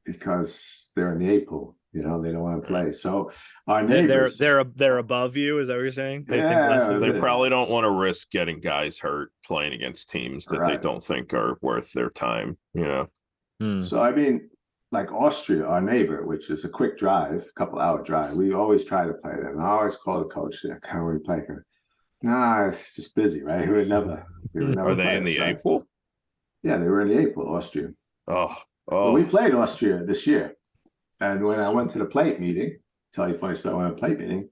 Because they're in the A pool. They don't want to play. So our neighbors, they're above you. Is that what you're saying? They think less of they you? probably don't want to risk getting guys hurt playing against teams that they don't think are worth their time. So I mean, like Austria, our neighbor, which is a quick drive, couple hour drive. We always try to play them. I always call the coach there. Can't really play her. Nah, it's just busy, right? We would never. Are they in the A pool? Yeah, they were in the A pool, Austria. Oh. Well, we played Austria this year. And when I went to the plate meeting, tell you a funny story, I went to the plate meeting,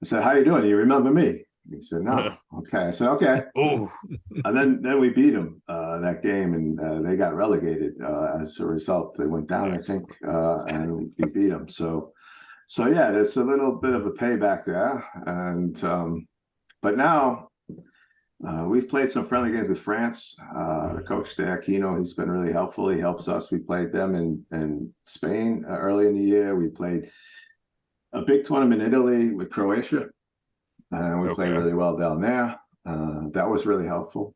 I said, "How you doing? You remember me?" He said, "No." Okay. I said, "Okay." Oh. And then we beat them that game, and they got relegated as a result. They went down, I think, and we beat them. So yeah, there's a little bit of a payback there. And but now we've played some friendly games with France. The coach there, Kino, he's been really helpful. He helps us. We played them in Spain early in the year. We played a big tournament in Italy with Croatia, and we played really well down there. That was really helpful.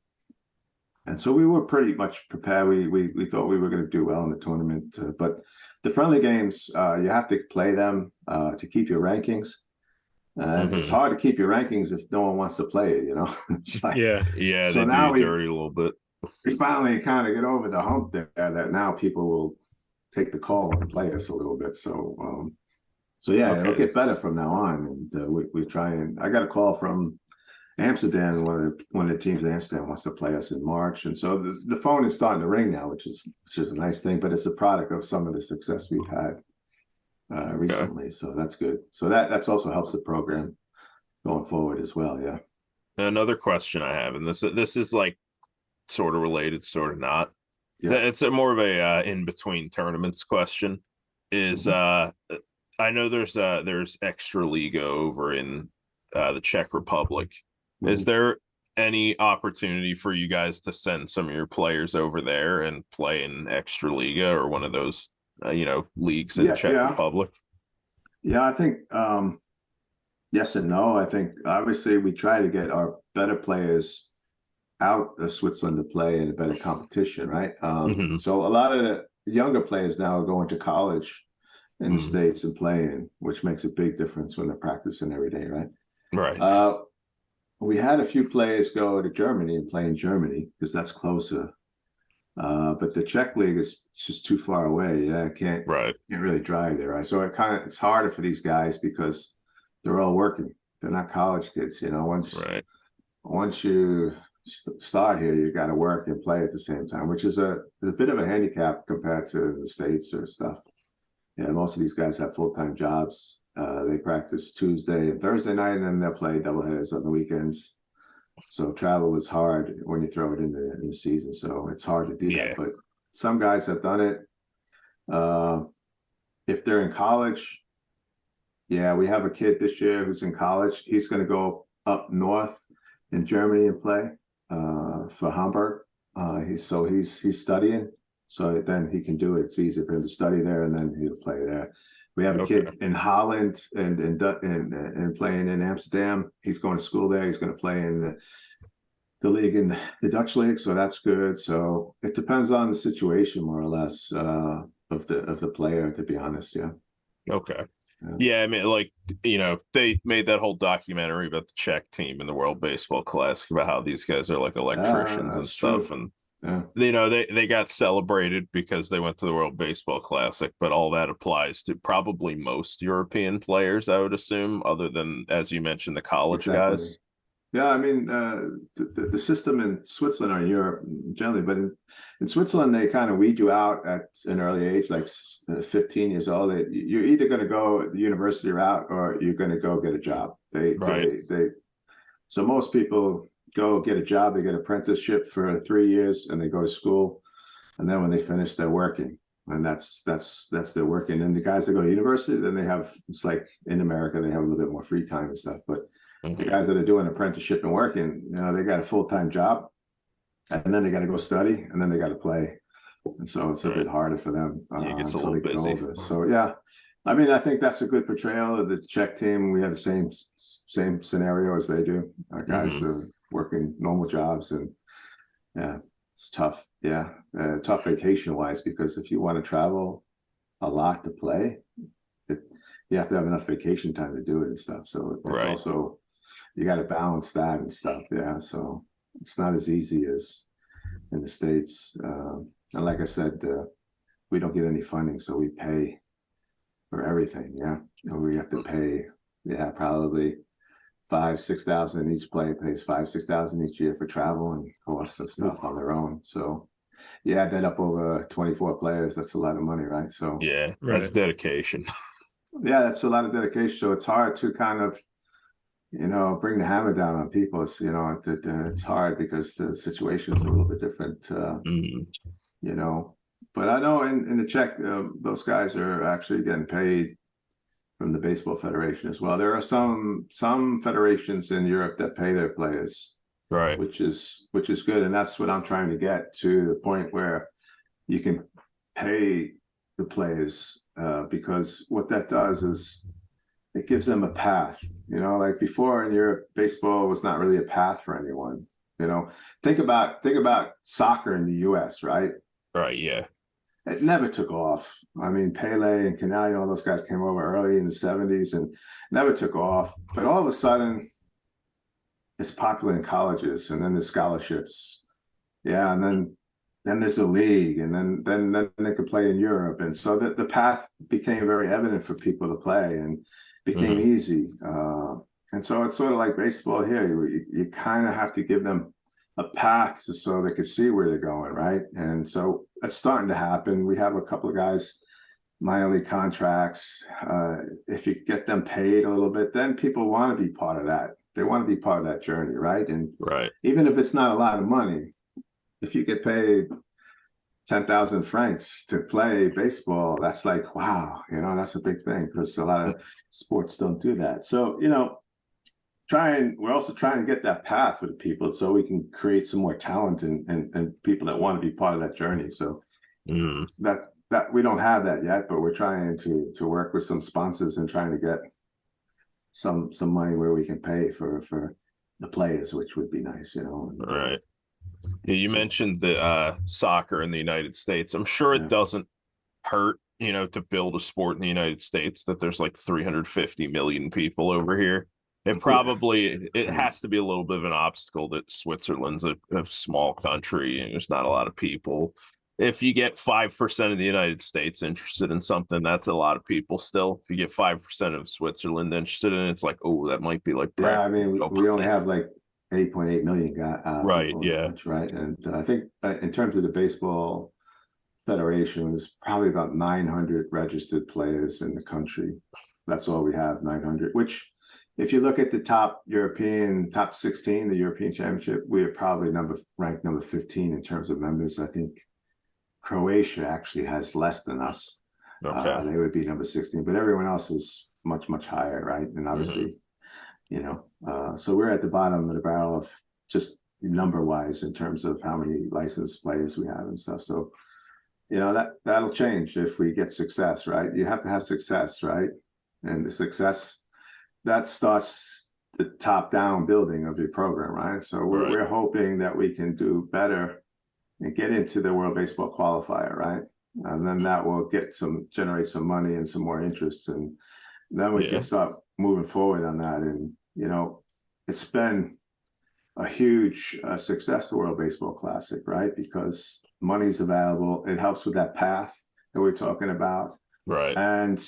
And so we were pretty much prepared. We thought we were going to do well in the tournament. But the friendly games, you have to play them to keep your rankings. And it's hard to keep your rankings if no one wants to play it, It's like, so they now do you dirty a little bit. We finally kind of get over the hump there that now people will take the call and play us a little bit. So yeah, it'll get better from now on. And we try, and I got a call from Amsterdam, one of the teams in Amsterdam wants to play us in March. And so the phone is starting to ring now, which is a nice thing, but it's a product of some of the success we've had recently. So that's good. So that's also helps the program going forward as well. Yeah. Another question I have, and this is like sort of related, sort of not. Yeah. It's a more of a in between tournaments question. Is I know there's extra liga over in the Czech Republic. Is there any opportunity for you guys to send some of your players over there and play in extra liga or one of those leagues in Czech Republic? Yeah, I think yes and no. I think obviously we try to get our better players out of Switzerland to play in a better competition, right? So a lot of the younger players now are going to college in the States and playing, which makes a big difference when they're practicing every day, right? Right. We had a few players go to Germany and play in Germany because that's closer. But the Czech league is just too far away. Yeah, I can't really drive there. Right? So it's harder for these guys because they're all working. They're not college kids. Once you start here, you got to work and play at the same time, which is a bit of a handicap compared to the States or stuff. Yeah, most of these guys have full-time jobs. They practice Tuesday and Thursday night, and then they'll play doubleheaders on the weekends. So travel is hard when you throw it in the season. So it's hard to do that. But some guys have done it. If they're in college, yeah, we have a kid this year who's in college. He's going to go up north in Germany and play for Hamburg. He's studying, so then he can do it. It's easy for him to study there, and then he'll play there. We have a kid in Holland and playing in Amsterdam. He's going to school there. He's going to play in the league in the Dutch league, so that's good. So it depends on the situation, more or less, of the player. To be honest, yeah. Okay. Yeah, I mean, like, you know, they made that whole documentary about the Czech team in the World Baseball Classic about how these guys are like electricians and stuff. True. And, you know, they got celebrated because they went to the World Baseball Classic, but all that applies to probably most European players, I would assume, other than, as you mentioned, the college guys. Yeah, I mean, the system in Switzerland or Europe generally, but in Switzerland, they kind of weed you out at an early age, like 15 years old. You're either going to go the university route or you're going to go get a job. So most people go get a job, they get an apprenticeship for 3 years, and they go to school, and then when they finish, they're working, and that's their working. And the guys that go to university, then it's like in America, they have a little bit more free time and stuff, but. The guys that are doing apprenticeship and working, you know, they got a full-time job, and then they got to go study, and then they got to play, and so it's a bit harder for them Gets a little busy. older. So yeah, I mean, I think that's a good portrayal of the Czech team. We have the same scenario as they do. Our guys are working normal jobs, and yeah, it's tough. Yeah, tough vacation-wise, because if you want to travel a lot to play, you have to have enough vacation time to do it and stuff. So it's also. You got to balance that and stuff. Yeah. So it's not as easy as in the States. And like I said, we don't get any funding, so we pay for everything. Yeah. And we have to pay, probably 5,000-6,000 each player pays 5,000-6,000 each year for travel and costs and stuff on their own. So you add that up over 24 players, that's a lot of money, right? So yeah, that's dedication. Yeah, that's a lot of dedication. So it's hard to kind of, you know, bring the hammer down on people. It's, you know, it's hard because the situation's a little bit different, you know. But I know in the Czech, those guys are actually getting paid from the Baseball Federation as well. There are some federations in Europe that pay their players, right? Which is good, and that's what I'm trying to get to, the point where you can pay the players, because what that does is it gives them a path. You know, like before in Europe, baseball was not really a path for anyone. You know, think about soccer in the U.S., right? Right. Yeah. It never took off. I mean, Pele and Canal, all those guys came over early in the 70s and never took off. But all of a sudden, it's popular in colleges, and then the scholarships. Yeah, and then there's a league, and then they could play in Europe. And so the path became very evident for people to play, and became easy. And so it's sort of like baseball here. You kind of have to give them a path so they can see where they're going, right? And so it's starting to happen. We have a couple of guys, minor league contracts. If you get them paid a little bit, then people want to be part of that. They want to be part of that journey, right? And even if it's not a lot of money, if you get paid 10,000 francs to play baseball, that's like, wow, you know, that's a big thing, because a lot of sports don't do that. So, you know, we're also trying to get that path for the people, so we can create some more talent and people that want to be part of that journey. So that we don't have that yet, but we're trying to work with some sponsors and trying to get some money where we can pay for the players, which would be nice, you know. Right. Yeah, you mentioned the soccer in the United States. I'm sure it doesn't hurt, you know, to build a sport in the United States that there's like 350 million people over here. It probably it has to be a little bit of an obstacle that Switzerland's a small country and there's not a lot of people. If you get 5% of the United States interested in something, that's a lot of people still. If you get 5% of Switzerland interested in it, it's like, oh, that might be like. Yeah, I mean, we only have like 8.8 million guys. Right. Yeah. Right. And I think in terms of the baseball federation, there's probably about 900 registered players in the country. That's all we have, 900, which if you look at the top 16, the European Championship, we are probably ranked number 15 in terms of members. I think Croatia actually has less than us. Okay. They would be number 16, but everyone else is much, much higher, right? And obviously, so we're at the bottom of the barrel of just number-wise in terms of how many licensed players we have and stuff. So, that'll change if we get success, right? You have to have success, right? And the success, that starts the top-down building of your program, right? So we're hoping that we can do better and get into the World Baseball Qualifier, right? And then that will generate some money and some more interest, and then we can start moving forward on that. And it's been a huge success, the World Baseball Classic, right? Because money's available. It helps with that path that we're talking about, right? And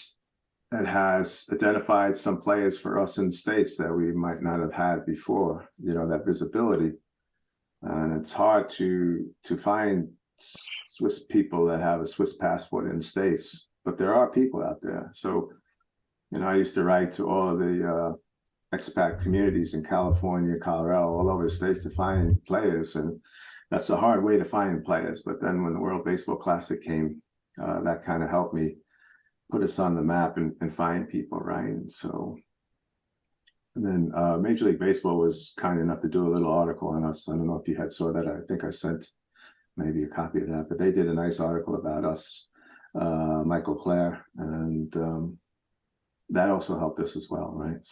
it has identified some players for us in the States that we might not have had before. That visibility, and it's hard to find Swiss people that have a Swiss passport in the States, but there are people out there. So, I used to write to all of the expat communities in California, Colorado, all over the States to find players, and that's a hard way to find players. But then when the World Baseball Classic came, that kind of helped me put us on the map and find people, right? And so, and then Major League Baseball was kind enough to do a little article on us. I don't know if you saw that. I think I sent maybe a copy of that, but they did a nice article about us, Michael Clare, and that also helped us as well, right?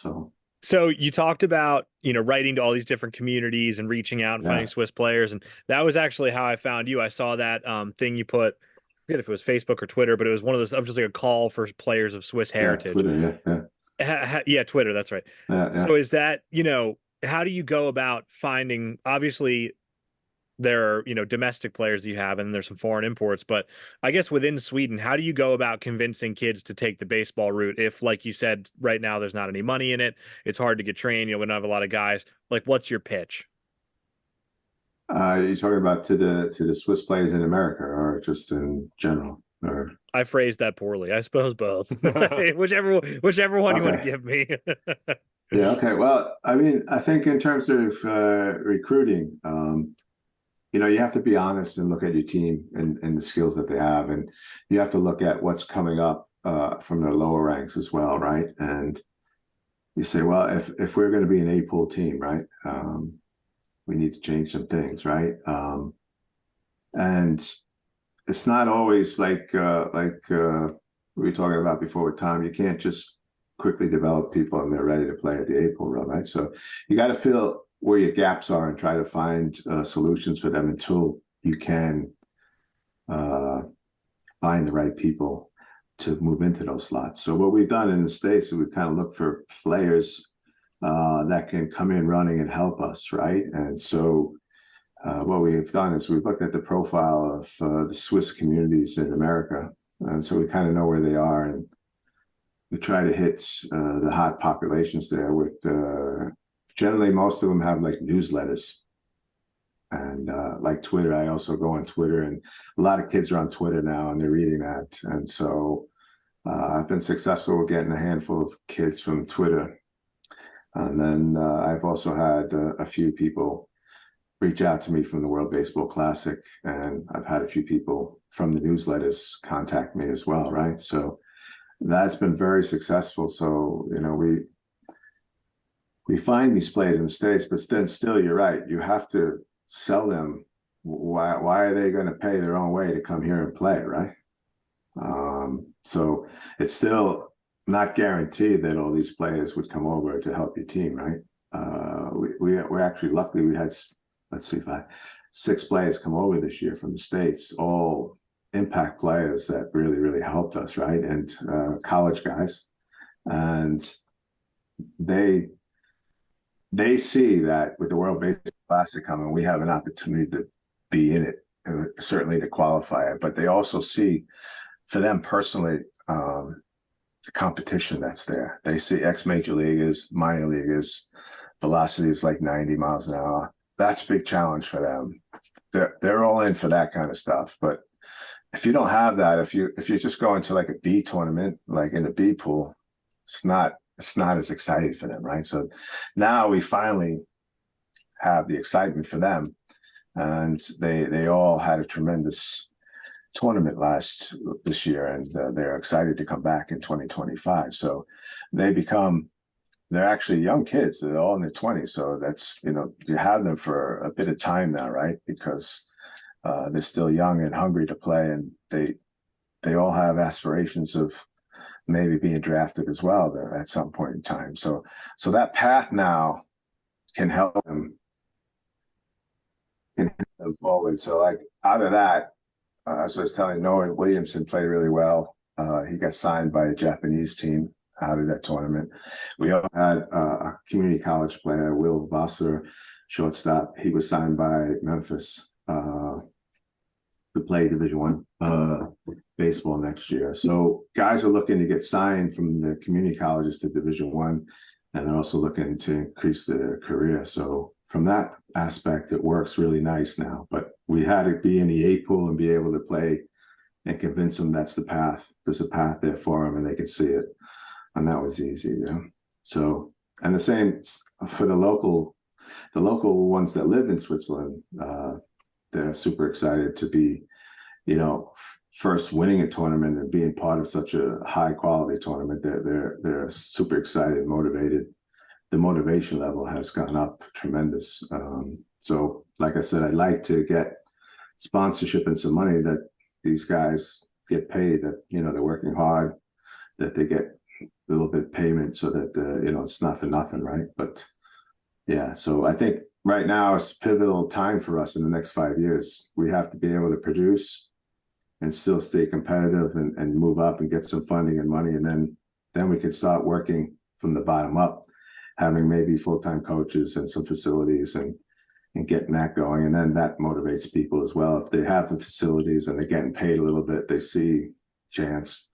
So you talked about, writing to all these different communities and reaching out and finding Swiss players. And that was actually how I found you. I saw that thing you put, I forget if it was Facebook or Twitter, but it was one of those, just like a call for players of Swiss heritage. Twitter, yeah, Twitter. That's right. So is that, how do you go about finding, obviously there are, domestic players that you have, and there's some foreign imports, but I guess within Sweden, how do you go about convincing kids to take the baseball route? If, like you said, right now, there's not any money in it, it's hard to get trained, we don't have a lot of guys. Like, what's your pitch? You're talking about to the Swiss players in America, or just in general? Or I phrased that poorly. I suppose both. whichever one you want to give me. Yeah. Okay. Well, I mean, I think in terms of recruiting, you have to be honest and look at your team and the skills that they have, and you have to look at what's coming up from their lower ranks as well, right? And you say, well, if we're going to be an A-pool team, right, we need to change some things, right? And it's not always like we were talking about before with Tom. You can't just quickly develop people and they're ready to play at the A-pool level, right? So you got to feel where your gaps are and try to find solutions for them until you can find the right people to move into those slots. So what we've done in the States is we've kind of looked for players that can come in running and help us, right? And so what we've done is we've looked at the profile of the Swiss communities in America, and so we kind of know where they are, and we try to hit the hot populations there with generally most of them have like newsletters and like Twitter. I also go on Twitter, and a lot of kids are on Twitter now and they're reading that. And so I've been successful with getting a handful of kids from Twitter. And then I've also had a few people reach out to me from the World Baseball Classic, and I've had a few people from the newsletters contact me as well, right? So that's been very successful. So, we find these players in the States, but then still, you're right. You have to sell them. Why are they going to pay their own way to come here and play, right? So it's still not guaranteed that all these players would come over to help your team, right? We're actually lucky. We had, let's see, 6 players come over this year from the States, all impact players that really, really helped us, right? And college guys. And they see that with the World Baseball Classic coming, we have an opportunity to be in it, certainly to qualify it. But they also see, for them personally, the competition that's there. They see ex-major leaguers, minor leaguers, velocity is like 90 miles an hour. That's a big challenge for them. They're all in for that kind of stuff. But if you don't have that, if you're just going to like a B tournament, like in the B pool, it's not as exciting for them, right? So now we finally have the excitement for them, and they all had a tremendous tournament this year, and they're excited to come back in 2025. So they become they're actually young kids. They're all in their 20s. So that's, you have them for a bit of time now, right? Because they're still young and hungry to play, and they all have aspirations of maybe being drafted as well there at some point in time. So that path now can help them forward. So like out of that, as I was telling Noah, Williamson played really well. He got signed by a Japanese team out of that tournament. We also had a community college player, Will Vassar, shortstop. He was signed by Memphis to play Division One baseball next year. So guys are looking to get signed from the community colleges to Division One, and they're also looking to increase their career. So from that aspect, it works really nice now. But we had to be in the A pool and be able to play and convince them that's the path. There's a path there for them, and they can see it. And that was easy, So, and the same for the local ones that live in Switzerland. They're super excited to be, first winning a tournament and being part of such a high quality tournament. They're super excited, motivated. The motivation level has gone up tremendous. So, like I said, I'd like to get sponsorship and some money that these guys get paid. That they're working hard, that they get a little bit of payment, so that it's not for nothing, right? But yeah, so I think right now it's a pivotal time for us in the next 5 years. We have to be able to produce and still stay competitive and move up and get some funding and money, and then we can start working from the bottom up, having maybe full-time coaches and some facilities and getting that going. And then that motivates people as well. If they have the facilities and they're getting paid a little bit, they see chance,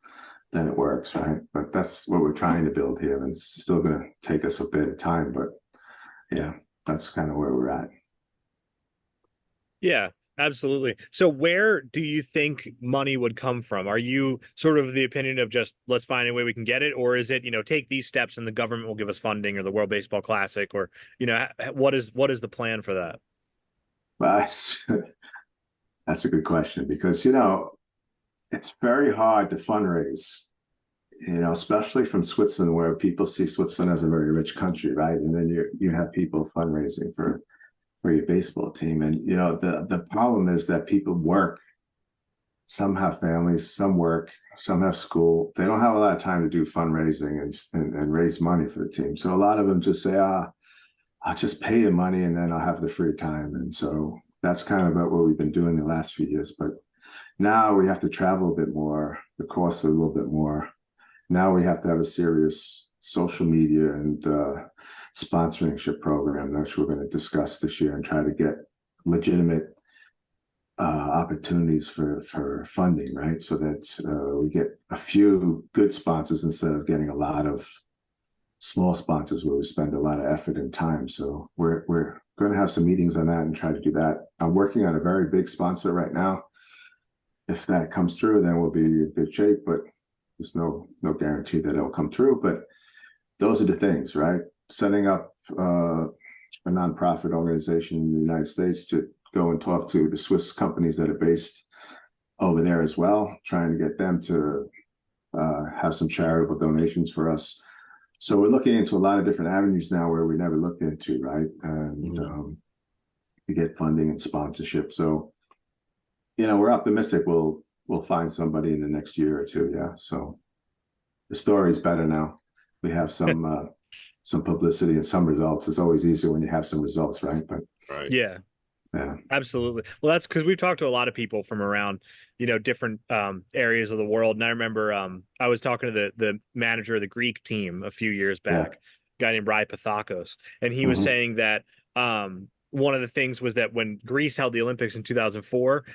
then it works, right? But that's what we're trying to build here, and it's still going to take us a bit of time, but yeah, that's kind of where we're at. Yeah, absolutely. So where do you think money would come from? Are you sort of the opinion of just let's find a way we can get it, or is it, take these steps and the government will give us funding, or the World Baseball Classic, or what is the plan for that? Well, that's a good question, because it's very hard to fundraise, especially from Switzerland, where people see Switzerland as a very rich country, right? And then you have people fundraising for your baseball team. And the problem is that people work. Some have families, some work, some have school. They don't have a lot of time to do fundraising and raise money for the team. So a lot of them just say, I'll just pay the money and then I'll have the free time. And so that's kind of what we've been doing the last few years. But now we have to travel a bit more. The costs are a little bit more. Now we have to have a serious social media and sponsorship program, which we're going to discuss this year, and try to get legitimate opportunities for funding, right? So that we get a few good sponsors instead of getting a lot of small sponsors where we spend a lot of effort and time. So we're going to have some meetings on that and try to do that. I'm working on a very big sponsor right now. If that comes through, then we'll be in good shape, but there's no guarantee that it'll come through. But those are the things, right? Setting up a nonprofit organization in the United States to go and talk to the Swiss companies that are based over there as well, trying to get them to have some charitable donations for us. So we're looking into a lot of different avenues now where we never looked into, right? And to get funding and sponsorship. So, we're optimistic we'll find somebody in the next year or two. Yeah. So the story's better now. We have some publicity and some results. It's always easier when you have some results, right? But Right. Yeah. yeah, Absolutely. Well, that's because we've talked to a lot of people from around, different areas of the world. And I remember I was talking to the manager of the Greek team a few years back, a guy named Rai Pathakos, and he was saying that one of the things was that when Greece held the Olympics in 2004,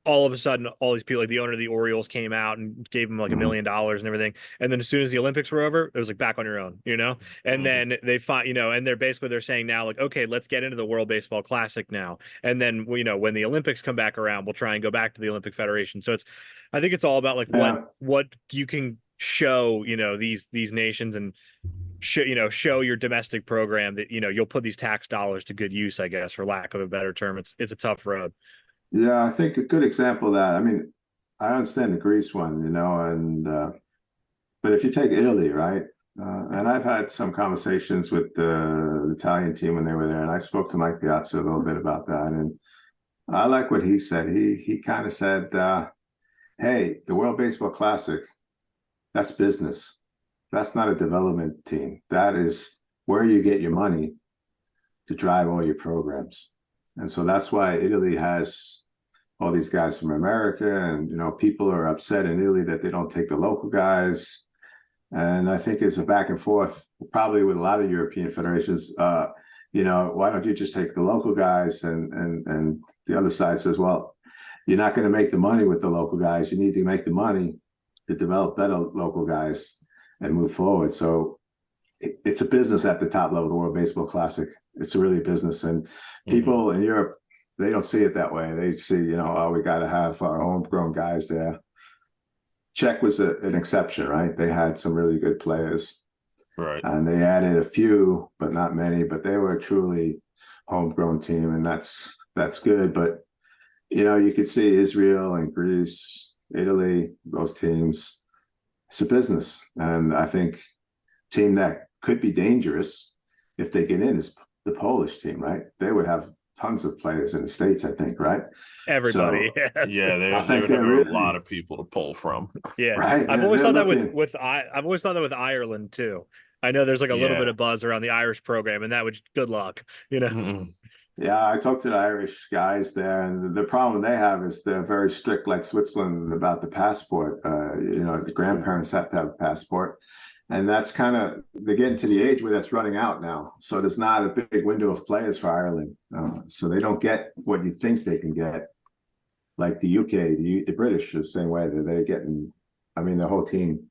all of a sudden all these people, like the owner of the Orioles, came out and gave him like $1 million and everything. And then as soon as the Olympics were over, it was like back on your own, you know? And then they find, you know, and they're saying now like, okay, let's get into the World Baseball Classic now. And then, you know, when the Olympics come back around, we'll try and go back to the Olympic Federation. So I think it's all about like Yeah. what you can show, you know, these nations, and show your domestic program that, you know, you'll put these tax dollars to good use, I guess, for lack of a better term. It's a tough road. Yeah, I think a good example of that. I mean, I understand the Greece one, you know, and but if you take Italy, right? And I've had some conversations with the Italian team when they were there, and I spoke to Mike Piazza a little bit about that, and I like what he said. He kind of said, "Hey, the World Baseball Classic, that's business. That's not a development team. That is where you get your money to drive all your programs." And so that's why Italy has all these guys from America, and you know, people are upset in Italy that they don't take the local guys. And I think it's a back and forth, probably with a lot of European federations. You know, why don't you just take the local guys? And the other side says, well, you're not going to make the money with the local guys. You need to make the money to develop better local guys and move forward. So it's a business at the top level, the World Baseball Classic. It's really a business, and people in Europe, they don't see it that way. They see, you know, oh, we got to have our homegrown guys there. Czech was an exception, right? They had some really good players, Right. and they added a few, but not many. But they were a truly homegrown team, and that's good. But you know, you could see Israel and Greece, Italy, those teams. It's a business, and I think team that could be dangerous if they get in is the Polish team, right? They would have tons of players in the States, I think, right? Everybody. So Yeah, they I think would have they're a really, lot of people to pull from. Yeah. right. I've always They're thought that looking, I've always thought that with Ireland too. I know there's like a little Yeah. bit of buzz around the Irish program, and that would, good luck, you know. Mm-mm. yeah, I talked to the Irish guys there, and the problem they have is they're very strict, like Switzerland, about the passport. You know, the grandparents have to have a passport. And that's kind of, they're getting to the age where that's running out now. So there's not a big window of players for Ireland. So they don't get what you think they can get. Like the UK, the British are the same way. They're getting, I mean, the whole team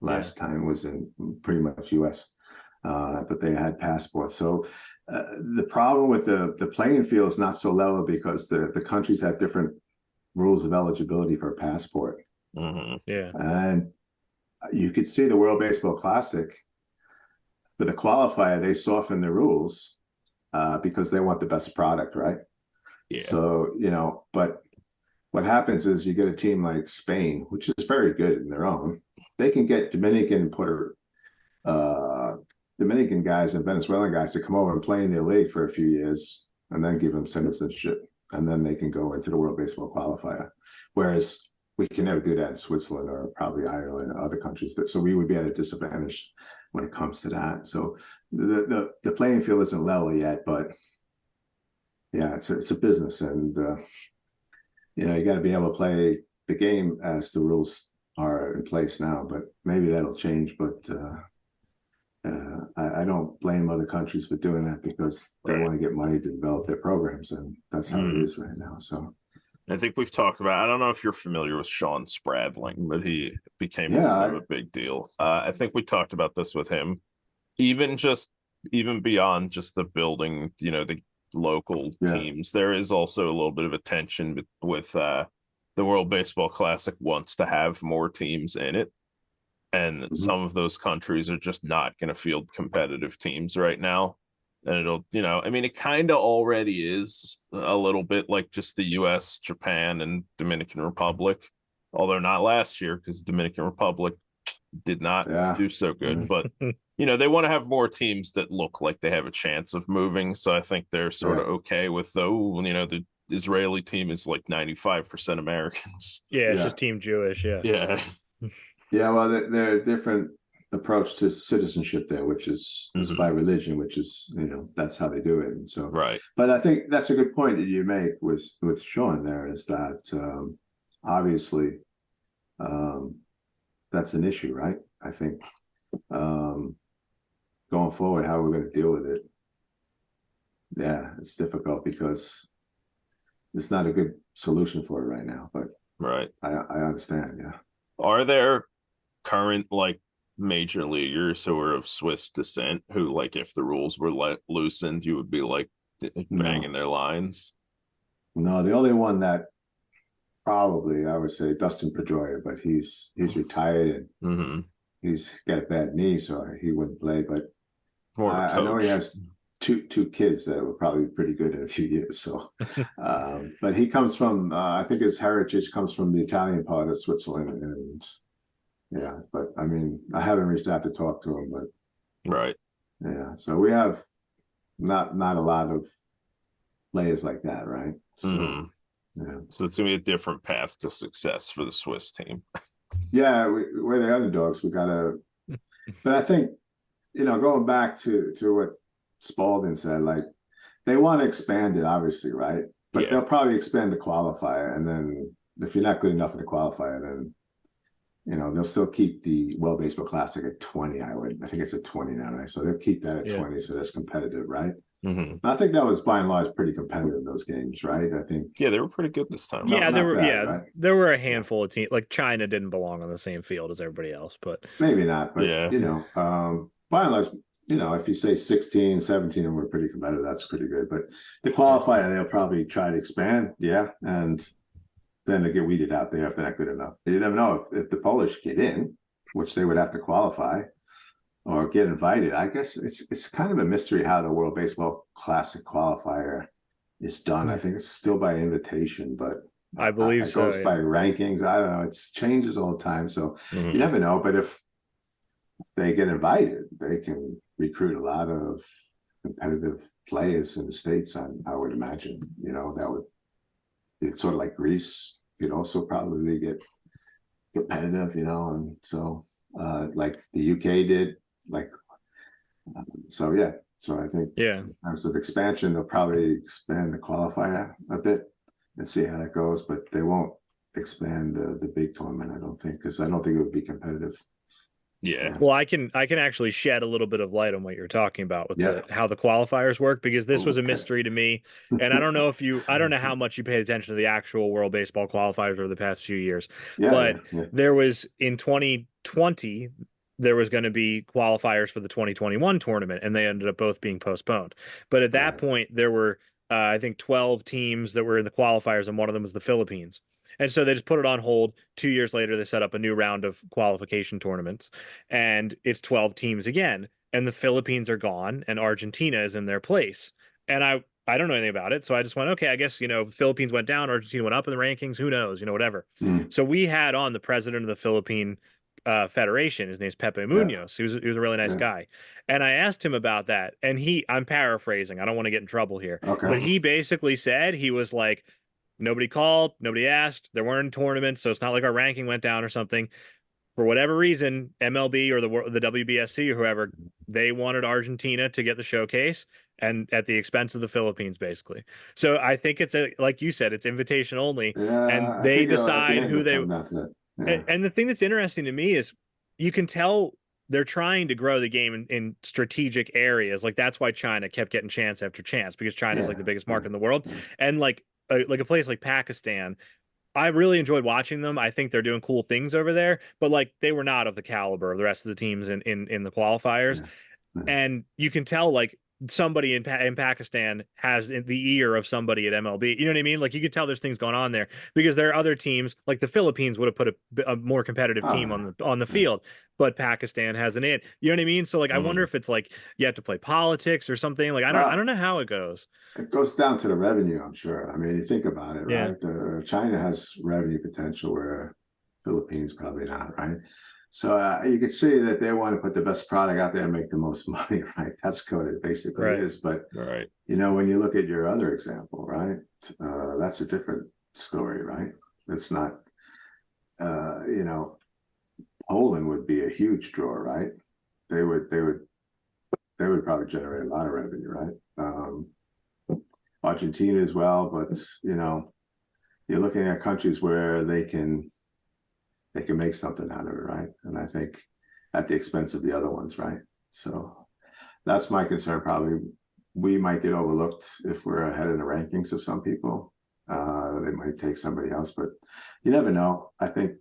last time was in pretty much US, but they had passports. So the problem with the playing field is not so level because the countries have different rules of eligibility for a passport. Yeah. And you could see the World Baseball Classic for the qualifier, they soften the rules because they want the best product, right? Yeah. So, you know, but what happens is you get a team like Spain, which is very good in their own. They can get Dominican guys and Venezuelan guys to come over and play in their league for a few years and then give them citizenship. And then they can go into the World Baseball Qualifier. Whereas we can never do that in Switzerland or probably Ireland or other countries. So we would be at a disadvantage when it comes to that. So the playing field isn't level yet, but yeah, it's a business, and you know, you got to be able to play the game as the rules are in place now. But maybe that'll change. But I don't blame other countries for doing that because they want to get money to develop their programs, and that's how it is right now. So. I think we've talked about, I don't know if you're familiar with Sean Spradling, but he became a bit of a big deal. I think we talked about this with him, even beyond just the building, you know, the local teams. There is also a little bit of a tension with the World Baseball Classic wants to have more teams in it. And some of those countries are just not going to field competitive teams right now. And it'll, you know, I mean, it kind of already is a little bit like just the US, Japan, and Dominican Republic, although not last year because Dominican Republic did not do so good. But, you know, they want to have more teams that look like they have a chance of moving. So I think they're sort of okay with, though, you know, the Israeli team is like 95% Americans. Yeah, it's just Team Jewish. Yeah. Yeah. Yeah, well, they're different approach to citizenship there, which is by religion, which is, you know, that's how they do it. And so, but I think that's a good point that you make with Sean there, is that obviously that's an issue, right? I think going forward, how we're going to deal with it. Yeah, it's difficult because it's not a good solution for it right now, but Right. I understand. Yeah. Are there current like major leaguers who are of Swiss descent who, like, if the rules were loosened, you would be like banging No, their lines? no, the only one that probably I would say Dustin Pedroia, but he's retired and Mm-hmm. he's got a bad knee, so he wouldn't play. But More of a I know he coach. has two kids that will probably be pretty good in a few years. So, but he comes from I think his heritage comes from the Italian part of Switzerland, and yeah. But I mean, I haven't reached out to talk to him, but Right. yeah. So we have not a lot of players like that, right? So Mm-hmm. yeah, So it's gonna be a different path to success for the Swiss team. yeah. We're the underdogs. We gotta, but I think going back to what Spalding said, like they want to expand it, obviously, right? But Yeah. they'll probably expand the qualifier, and then if you're not good enough in the qualifier, then they'll still keep the World Baseball Classic at 20. I think it's at 20 now, right? So they'll keep that at Yeah. 20, so that's competitive, right? Mm-hmm. I think that was by and large pretty competitive, those games, right? I think Yeah, they were pretty good this time. No, Yeah, not bad, right? there were a handful of teams. Like China didn't belong on the same field as everybody else, but maybe not, but Yeah. by and large, if you say 16, 17, and we're pretty competitive, that's pretty good. But the qualifier, they'll probably try to expand, yeah, and then they get weeded out there if they're not good enough. You never know if the Polish get in, which they would have to qualify or get invited. I guess it's kind of a mystery how the World Baseball Classic qualifier is done. I think it's still by invitation, but I believe it so. goes by rankings. I don't know. It changes all the time, so Mhm. you never know. But if they get invited, they can recruit a lot of competitive players in the States. I would imagine, that would, it's sort of like Greece could also probably get competitive, and so like the UK did, like so yeah. So I think Yeah. in terms of expansion, they'll probably expand the qualifier a bit and see how that goes, but they won't expand the big tournament, I don't think, because I don't think it would be competitive. Yeah. Well, I can actually shed a little bit of light on what you're talking about with Yeah. how the qualifiers work, because this was a Okay. mystery to me. And I don't know I don't know how much you paid attention to the actual World Baseball qualifiers over the past few years. Yeah, But yeah. there was in 2020, there was going to be qualifiers for the 2021 tournament, and they ended up both being postponed. But at that Right. point, there were I think 12 teams that were in the qualifiers, and one of them was the Philippines. And so they just put it on hold. 2 years later, they set up a new round of qualification tournaments, and it's 12 teams again. And the Philippines are gone, and Argentina is in their place. And I don't know anything about it, so I just went, okay, I guess Philippines went down, Argentina went up in the rankings. Who knows? Whatever. Mm. So we had on the president of the Philippine Federation. His name's Pepe Munoz. He was a really nice guy, and I asked him about that. And I'm paraphrasing. I don't want to get in trouble here, Okay. but he basically said he was like, nobody called, nobody asked. There weren't tournaments, so it's not like our ranking went down or something. For whatever reason, MLB or the WBSC or whoever, they wanted Argentina to get the showcase, and at the expense of the Philippines, basically. So I think it's like you said, it's invitation only, and Yeah, I they think at the decide end who it'll they. come down to that. Yeah. And the thing that's interesting to me is you can tell they're trying to grow the game in strategic areas. Like that's why China kept getting chance after chance, because China is like the biggest market in the world, and like a place like Pakistan, I really enjoyed watching them. I think they're doing cool things over there, but like they were not of the caliber of the rest of the teams in the qualifiers. And you can tell like somebody in Pakistan has the ear of somebody at MLB. You know what I mean? Like you could tell there's things going on there, because there are other teams like the Philippines would have put a more competitive team on the field, but Pakistan has an in. You know what I mean? So like I wonder if it's like you have to play politics or something. Like I don't know how it goes. It goes down to the revenue, I'm sure. I mean, you think about it, Yeah. right? China has revenue potential where Philippines probably not, right? So you can see that they want to put the best product out there and make the most money, right? That's what it basically Right. is. But Right. when you look at your other example, right? That's a different story, right? It's not. Poland would be a huge draw, right? They would probably generate a lot of revenue, right? Argentina as well, but you're looking at countries where they can make something out of it, right? And I think at the expense of the other ones, right? So that's my concern. Probably we might get overlooked if we're ahead in the rankings of some people. They might take somebody else, but you never know. I think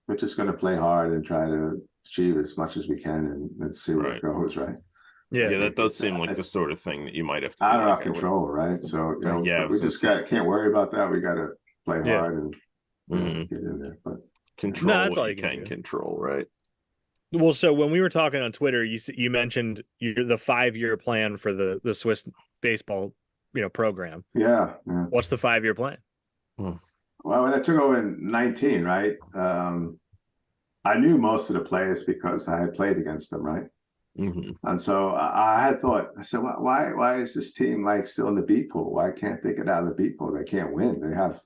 we're just going to play hard and try to achieve as much as we can and see where it goes, right? Yeah, Yeah, that does seem like the sort of thing that you might have to be out of like, our control, right? So, you know, yeah, but we just can't worry about that. We got to play hard and get in there. But control that's what all you can control, right? Well, so when we were talking on Twitter, you mentioned the 5-year plan for the Swiss baseball, program. Yeah. What's the 5-year plan? Well, when I took over in 19, right, I knew most of the players because I had played against them, right? And so I had thought, I said, why is this team like still in the B pool? Why can't they get out of the B pool? They can't win. They have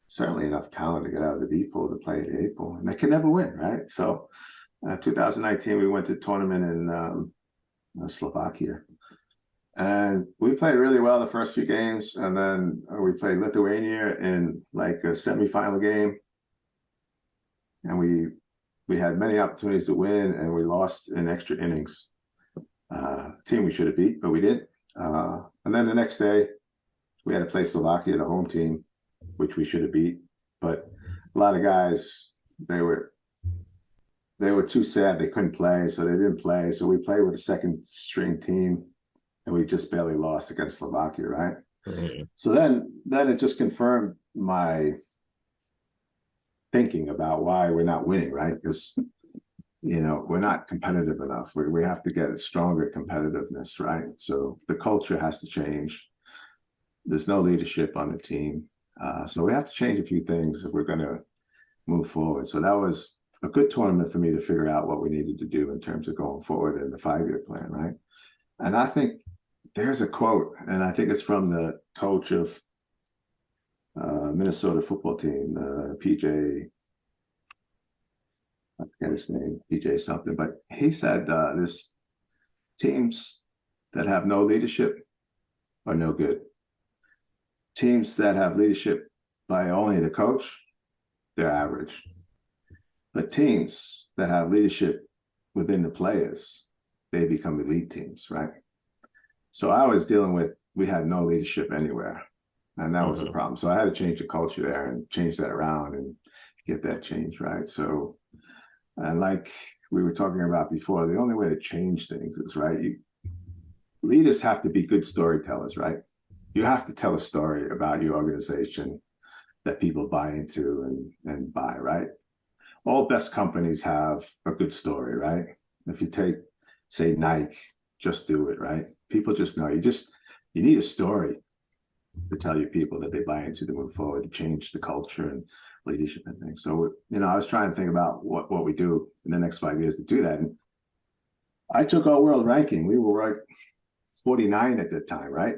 certainly enough talent to get out of the B pool to play the A pool, and they can never win, right? So 2019, we went to a tournament in Slovakia. And we played really well the first few games. And then we played Lithuania in like a semifinal game. And we had many opportunities to win, and we lost in extra innings. Team we should have beat, but we did. And then the next day, we had to play Slovakia, the home team, which we should have beat. But a lot of guys, they were too sad they couldn't play, so they didn't play. So we played with a second string team, and we just barely lost against Slovakia, right? So then it just confirmed my thinking about why we're not winning, right? Because we're not competitive enough. We have to get a stronger competitiveness, right? So the culture has to change. There's no leadership on the team, so we have to change a few things if we're going to move forward. So that was a good tournament for me to figure out what we needed to do in terms of going forward in the 5-year plan, right? And I think there's a quote, and I think it's from the coach of Minnesota football team, PJ, I forget his name, PJ something, but he said this teams that have no leadership are no good. Teams that have leadership by only the coach, they're average. But teams that have leadership within the players, they become elite teams, right? So I was dealing with, we had no leadership anywhere. And that was the problem. So I had to change the culture there and change that around and get that change, right? So, and like we were talking about before, the only way to change things is, right, leaders have to be good storytellers, right? You have to tell a story about your organization that people buy into and buy, right? All best companies have a good story, right? If you take, say, Nike, just do it, right? People just know. You need a story to tell your people that they buy into to move forward, to change the culture and leadership and things. So, I was trying to think about what we do in the next 5 years to do that. And I took our world ranking. We were like 49 at the time, right?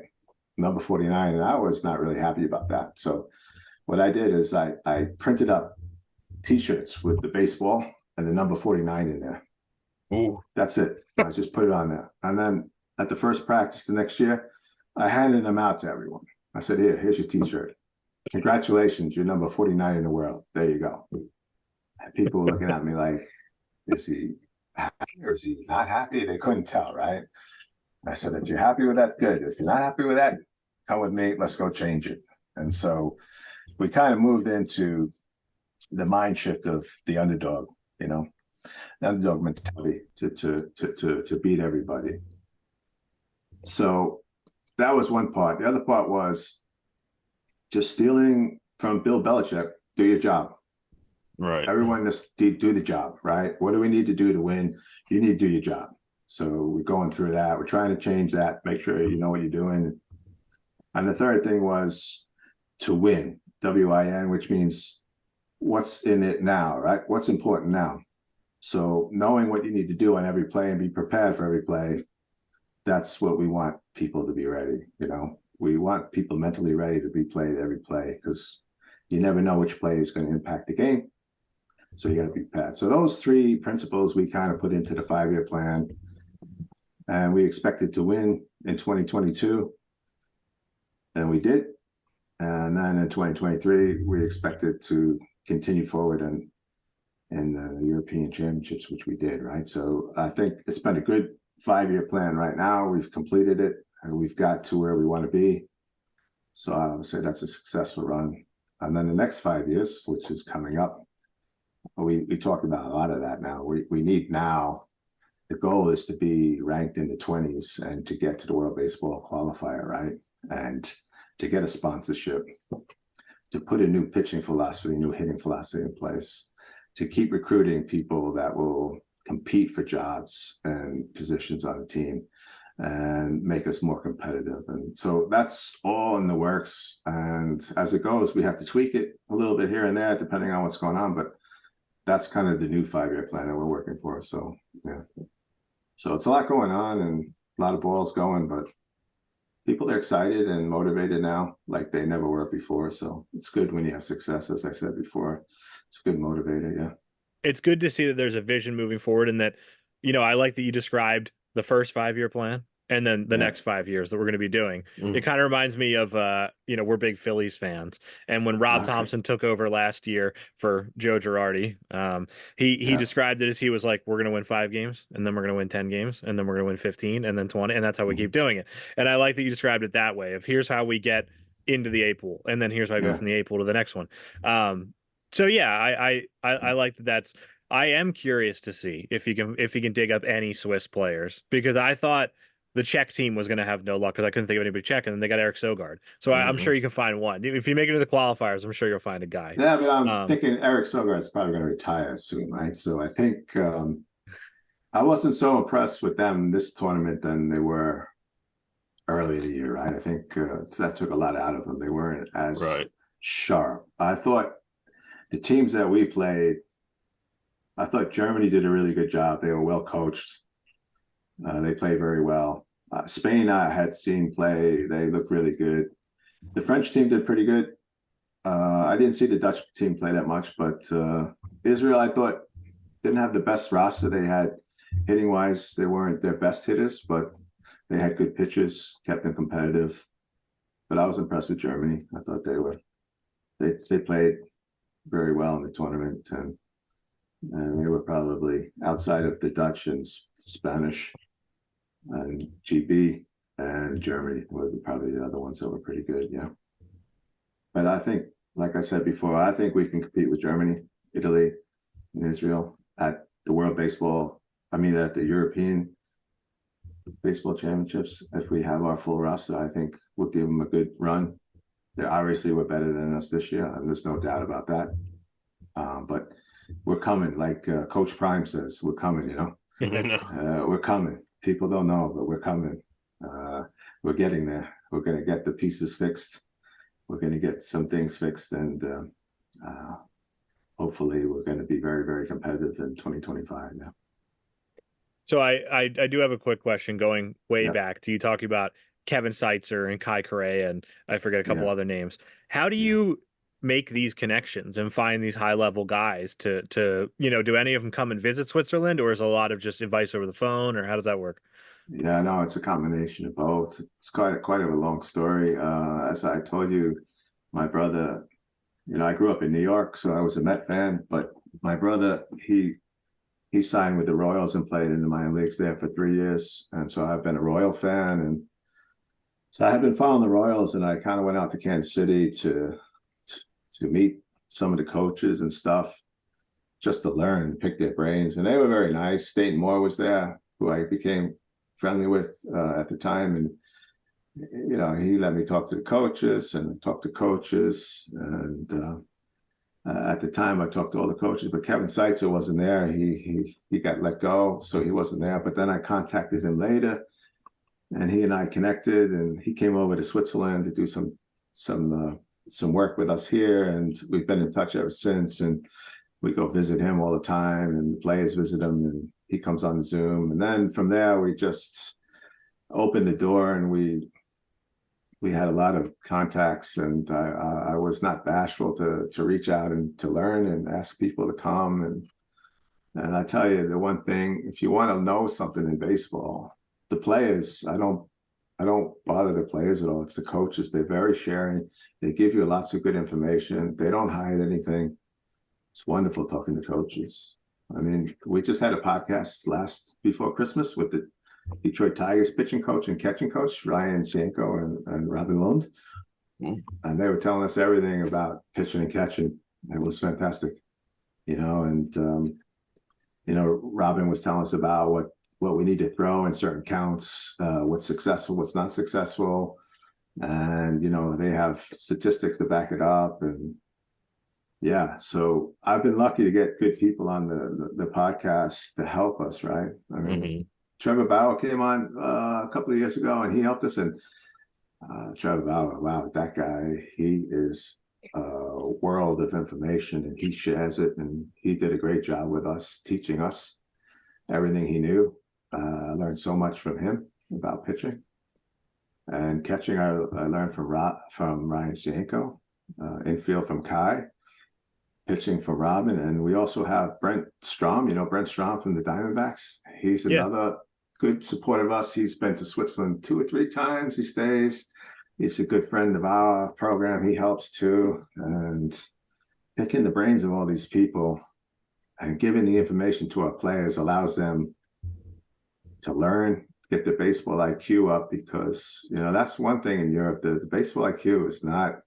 Number 49. And I was not really happy about that. So what I did is I printed up T-shirts with the baseball and the number 49 in there. Ooh. That's it. I just put it on there. And then at the first practice the next year, I handed them out to everyone. I said, here's your T-shirt. Congratulations, you're number 49 in the world. There you go. And people were looking at me like, is he happy or is he not happy? They couldn't tell, right? I said, if you're happy with that, good. If you're not happy with that, come with me. Let's go change it. And so we kind of moved into the mind shift of the underdog, the underdog mentality to beat everybody. So that was one part. The other part was just stealing from Bill Belichick, do your job. Right. Everyone just do the job, right? What do we need to do to win? You need to do your job. So we're going through that. We're trying to change that, make sure you know what you're doing. And the third thing was to win, W-I-N, which means what's in it now, right? What's important now? So knowing what you need to do on every play and be prepared for every play, that's what we want people to be ready. We want people mentally ready to be played every play because you never know which play is going to impact the game. So you got to be prepared. So those three principles we kind of put into the 5-year plan, and we expected to win in 2022, and we did. And then in 2023, we expected to continue forward in the European Championships, which we did, right? So I think it's been a good 5-year plan right now. We've completed it, and we've got to where we want to be. So I would say that's a successful run. And then the next 5 years, which is coming up, we talked about a lot of that now. We need now, the goal is to be ranked in the 20s and to get to the World Baseball Qualifier, right? And to get a sponsorship, to put a new pitching philosophy, new hitting philosophy in place, to keep recruiting people that will compete for jobs and positions on the team and make us more competitive. And so that's all in the works. And as it goes, we have to tweak it a little bit here and there, depending on what's going on. But that's kind of the new 5-year plan that we're working for. So, yeah. So it's a lot going on and a lot of balls going, but people are excited and motivated now like they never were before. So it's good when you have success, as I said before. It's a good motivator, yeah. It's good to see that there's a vision moving forward, and that, I like that you described the first 5-year plan and then the next 5 years that we're going to be doing. It kind of reminds me of, we're big Phillies fans. And when Rob Thompson took over last year for Joe Girardi, he described it as, he was like, we're going to win 5 games, and then we're going to win 10 games, and then we're going to win 15, and then 20. And that's how we keep doing it. And I like that you described it that way, of here's how we get into the A pool, and then here's how I go from the A pool to the next one. So yeah, I like that. I am curious to see if he can dig up any Swiss players, because I thought the Czech team was going to have no luck because I couldn't think of anybody Czech, and then they got Eric Sogard. So I'm sure you can find one. If you make it to the qualifiers, I'm sure you'll find a guy. Yeah, but I'm thinking Eric Sogard is probably going to retire soon, right? So I think I wasn't so impressed with them this tournament than they were early in the year, right? I think that took a lot out of them. They weren't as sharp. I thought the teams that we played, I thought Germany did a really good job. They were well coached. They played very well. Spain, I had seen play. They looked really good. The French team did pretty good. I didn't see the Dutch team play that much, but Israel, I thought, didn't have the best roster. They had, hitting-wise, they weren't their best hitters, but they had good pitchers, kept them competitive. But I was impressed with Germany. I thought they played very well in the tournament, and they were probably, outside of the Dutch and Spanish and GB and Germany, were probably the other ones that were pretty good, yeah. But I think, like I said before, I think we can compete with Germany, Italy, and Israel at the World Baseball, at the European Baseball Championships. If we have our full roster, I think we'll give them a good run. They obviously were better than us this year, and there's no doubt about that. But we're coming, like Coach Prime says, we're coming, we're coming. People don't know, but we're coming. We're getting there. We're going to get the pieces fixed. We're going to get some things fixed, and hopefully we're going to be very, very competitive in 2025 now. So I do have a quick question going way back to you talking about Kevin Seitzer and Kai Correa, and I forget a couple other names. How do you make these connections and find these high level guys to do any of them come and visit Switzerland, or is a lot of just advice over the phone, or how does that work? Yeah, no, it's a combination of both. It's quite of a long story. As I told you, my brother, I grew up in New York, so I was a Met fan, but my brother, he signed with the Royals and played in the minor leagues there for 3 years. And so I've been a Royal fan. And so I had been following the Royals, and I kind of went out to Kansas City to meet some of the coaches and stuff, just to learn, pick their brains. And they were very nice. Dayton Moore was there, who I became friendly with at the time. And, he let me talk to the coaches and talk to coaches. And at the time, I talked to all the coaches, but Kevin Seitzer wasn't there. He got let go, so he wasn't there. But then I contacted him later, and he and I connected, and he came over to Switzerland to do some work with us here, and we've been in touch ever since. And we go visit him all the time, and the players visit him, and he comes on Zoom. And then from there, we just opened the door, and we had a lot of contacts, and I was not bashful to reach out and to learn and ask people to come. And I tell you, the one thing, if you want to know something in baseball, the players, I don't bother the players at all. It's the coaches. They're very sharing. They give you lots of good information. They don't hide anything. It's wonderful talking to coaches. We just had a podcast before Christmas with the Detroit Tigers pitching coach and catching coach, Ryan Sienko and Robin Lund. and they were telling us everything about pitching and catching. It was fantastic, and Robin was telling us about what we need to throw in certain counts, what's successful, what's not successful, and they have statistics to back it up. And yeah, so I've been lucky to get good people on the podcast to help us, right? I mean, Trevor Bauer came on a couple of years ago, and he helped us. And Trevor Bauer, wow, that guy, he is a world of information, and he shares it. And he did a great job with us, teaching us everything he knew. I learned so much from him about pitching and catching. I learned from Ryan Sienko, infield from Kai, pitching from Robin. And we also have Brent Strom, Brent Strom from the Diamondbacks. He's another good support of us. He's been to Switzerland 2 or 3 times. He stays. He's a good friend of our program. He helps too. And picking the brains of all these people and giving the information to our players allows them to learn, get their baseball IQ up, because that's one thing in Europe. The baseball IQ is not.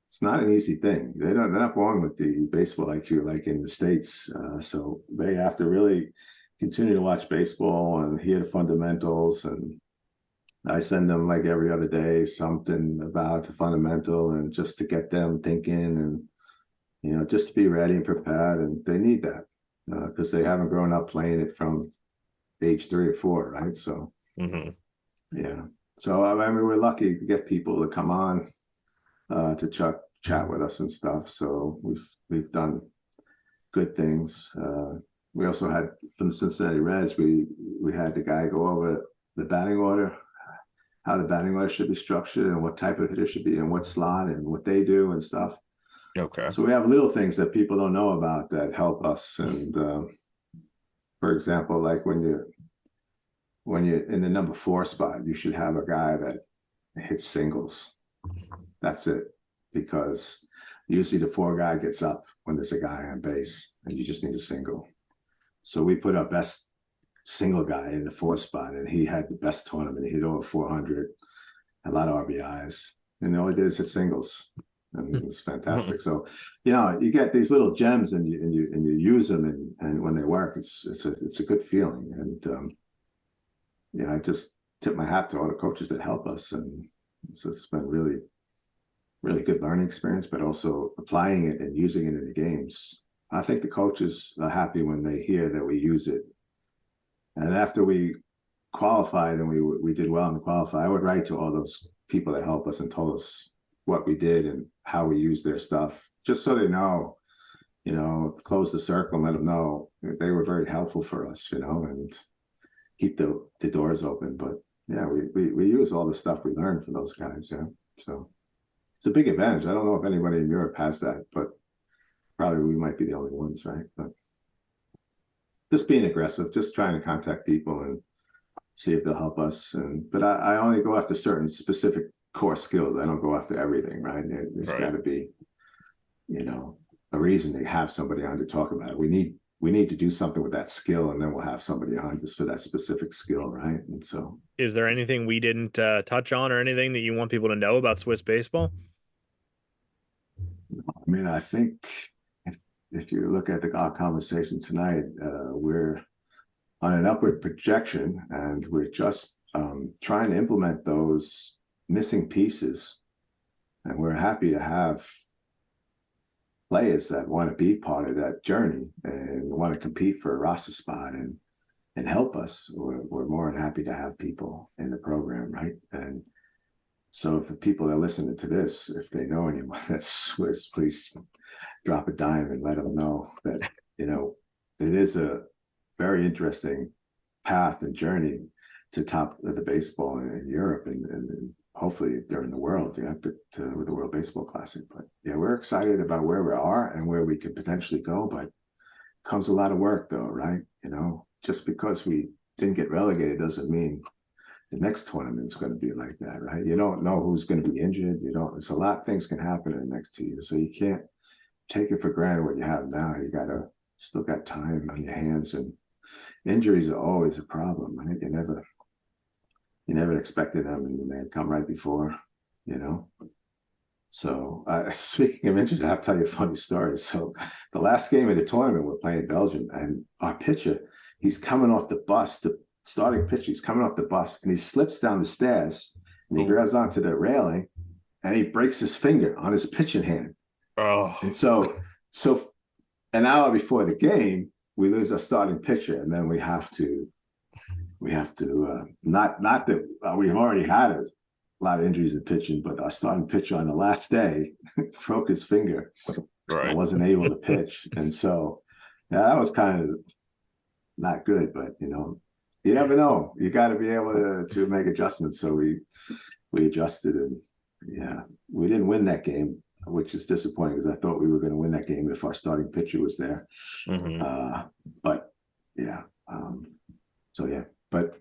It's not an easy thing. They're not born with the baseball IQ like in the States. So they have to really continue to watch baseball and hear the fundamentals. And I send them like every other day something about the fundamental, and just to get them thinking, and just to be ready and prepared. And they need that because they haven't grown up playing it from age 3 or 4, right? So yeah. So I mean, we're lucky to get people to come on to chat with us and stuff. So we've done good things. We also had, from the Cincinnati Reds, we had the guy go over the batting order, how the batting order should be structured, and what type of hitter should be in what slot, and what they do and stuff. Okay. So we have little things that people don't know about that help us. And for example, like when you're in the number 4 spot, you should have a guy that hits singles. That's it, because usually the 4 guy gets up when there's a guy on base, and you just need a single. So we put our best single guy in the 4 spot, and he had the best tournament. He hit over 400, a lot of RBIs, and all he did is hit singles, and it was fantastic. So, you get these little gems, and you use them, and when they work, it's a good feeling. And I just tip my hat to all the coaches that help us, and it's been really, really good learning experience, but also applying it and using it in the games. I think the coaches are happy when they hear that we use it. And after we qualified and we did well in the qualify, I would write to all those people that help us and told us what we did and how we used their stuff, just so they know, close the circle and let them know they were very helpful for us, and keep the doors open. But yeah, we use all the stuff we learned from those guys. Yeah. So it's a big advantage. I don't know if anybody in Europe has that, but probably we might be the only ones, right? But just being aggressive, just trying to contact people and see if they'll help us. But I only go after certain specific core skills. I don't go after everything, right? There's got to be, a reason to have somebody on to talk about it. We need to do something with that skill, and then we'll have somebody on just for that specific skill, right? And so, is there anything we didn't touch on, or anything that you want people to know about Swiss baseball? I mean, I think if you look at our conversation tonight, we're on an upward projection, and we're just trying to implement those missing pieces. And we're happy to have players that want to be part of that journey and want to compete for a roster spot and help us. We're more than happy to have people in the program, right? And so if the people that are listening to this, if they know anyone that's Swiss, please drop a dime and let them know that, it is a very interesting path and journey to top of the baseball in Europe and hopefully during the world, with the World Baseball Classic. But yeah, we're excited about where we are and where we could potentially go, but comes a lot of work though, right? Just because we didn't get relegated doesn't mean the next tournament is going to be like that, right? You don't know who's going to be injured. It's a lot of things can happen in the next 2 years. So you can't take it for granted what you have now. You still got time on your hands, and injuries are always a problem, right? You never expected them, and they come right before, So speaking of injuries, I have to tell you a funny story. So the last game of the tournament, we're playing Belgium, and our pitcher, he's coming off the bus, the starting pitcher, he's coming off the bus, and he slips down the stairs, and he grabs onto the railing, and he breaks his finger on his pitching hand. Oh, And so an hour before the game, we lose our starting pitcher, and then we have to not that we've already had a lot of injuries in pitching, but our starting pitcher on the last day broke his finger right. and wasn't able to pitch. And so, yeah, that was kind of not good, but you never know. You got to be able to make adjustments. So we adjusted, and yeah, we didn't win that game, which is disappointing because I thought we were going to win that game if our starting pitcher was there. But yeah, so yeah, but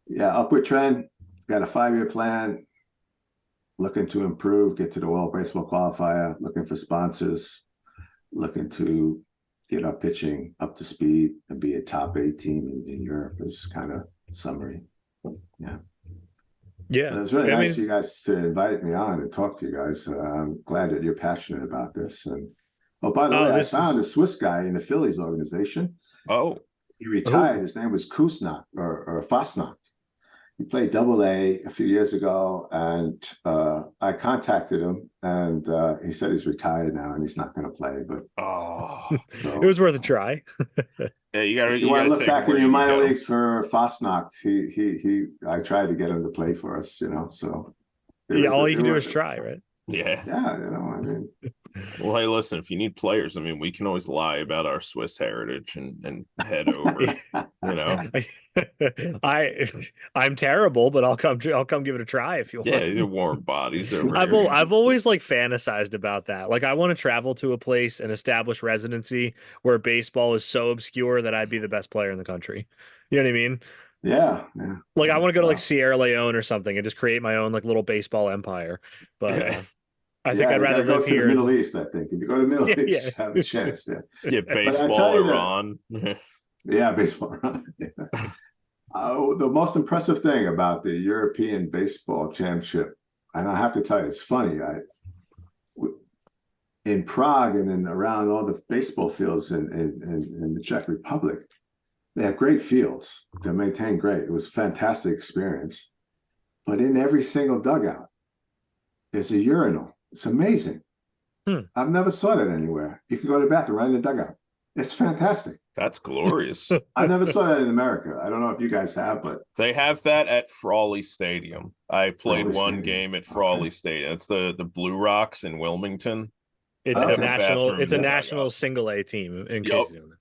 yeah, upward trend. Got a 5-year plan, looking to improve, get to the World Baseball Qualifier, looking for sponsors, looking to get our pitching up to speed and be a top 8 team in Europe is kind of summary. Yeah. Yeah. It was really nice for you guys to invite me on and talk to you guys. I'm glad that you're passionate about this. And by the way, I found a Swiss guy in the Phillies organization. Oh. He retired. His name was Kusnacht or Fasnacht. He played Double-A a few years ago, and I contacted him, and he said he's retired now and he's not going to play. But it was worth a try. Yeah, you got to. If you want to look back in your minor leagues for Fasnacht, I tried to get him to play for us. So yeah, all you can do is try, right? Yeah, I mean. Well, hey, listen, if you need players, I mean, we can always lie about our Swiss heritage and head over. I'm terrible, but I'll come give it a try if you want. Yeah, you're warm bodies over I've always fantasized about that. Like, I want to travel to a place and establish residency where baseball is so obscure that I'd be the best player in the country. You know what I mean? Yeah. Like, I want to go to Sierra Leone or something and just create my own little baseball empire. But I think I'd rather live here. To the Middle East, I think. If you go to the Middle East, you have a chance there. Yeah, baseball Iran. Yeah, baseball Iran. The most impressive thing about the European Baseball Championship, and I have to tell you, it's funny. In Prague and around all the baseball fields in the Czech Republic, they have great fields. They're maintained great. It was a fantastic experience. But in every single dugout, there's a urinal. It's amazing. I've never saw that anywhere. You can go to the bathroom right in the dugout. It's fantastic. That's glorious. I never saw that in America. I don't know if you guys have, but they have that at Frawley Stadium. I played one game at Frawley Stadium. It's the Blue Rocks in Wilmington. It's a national single A team in case you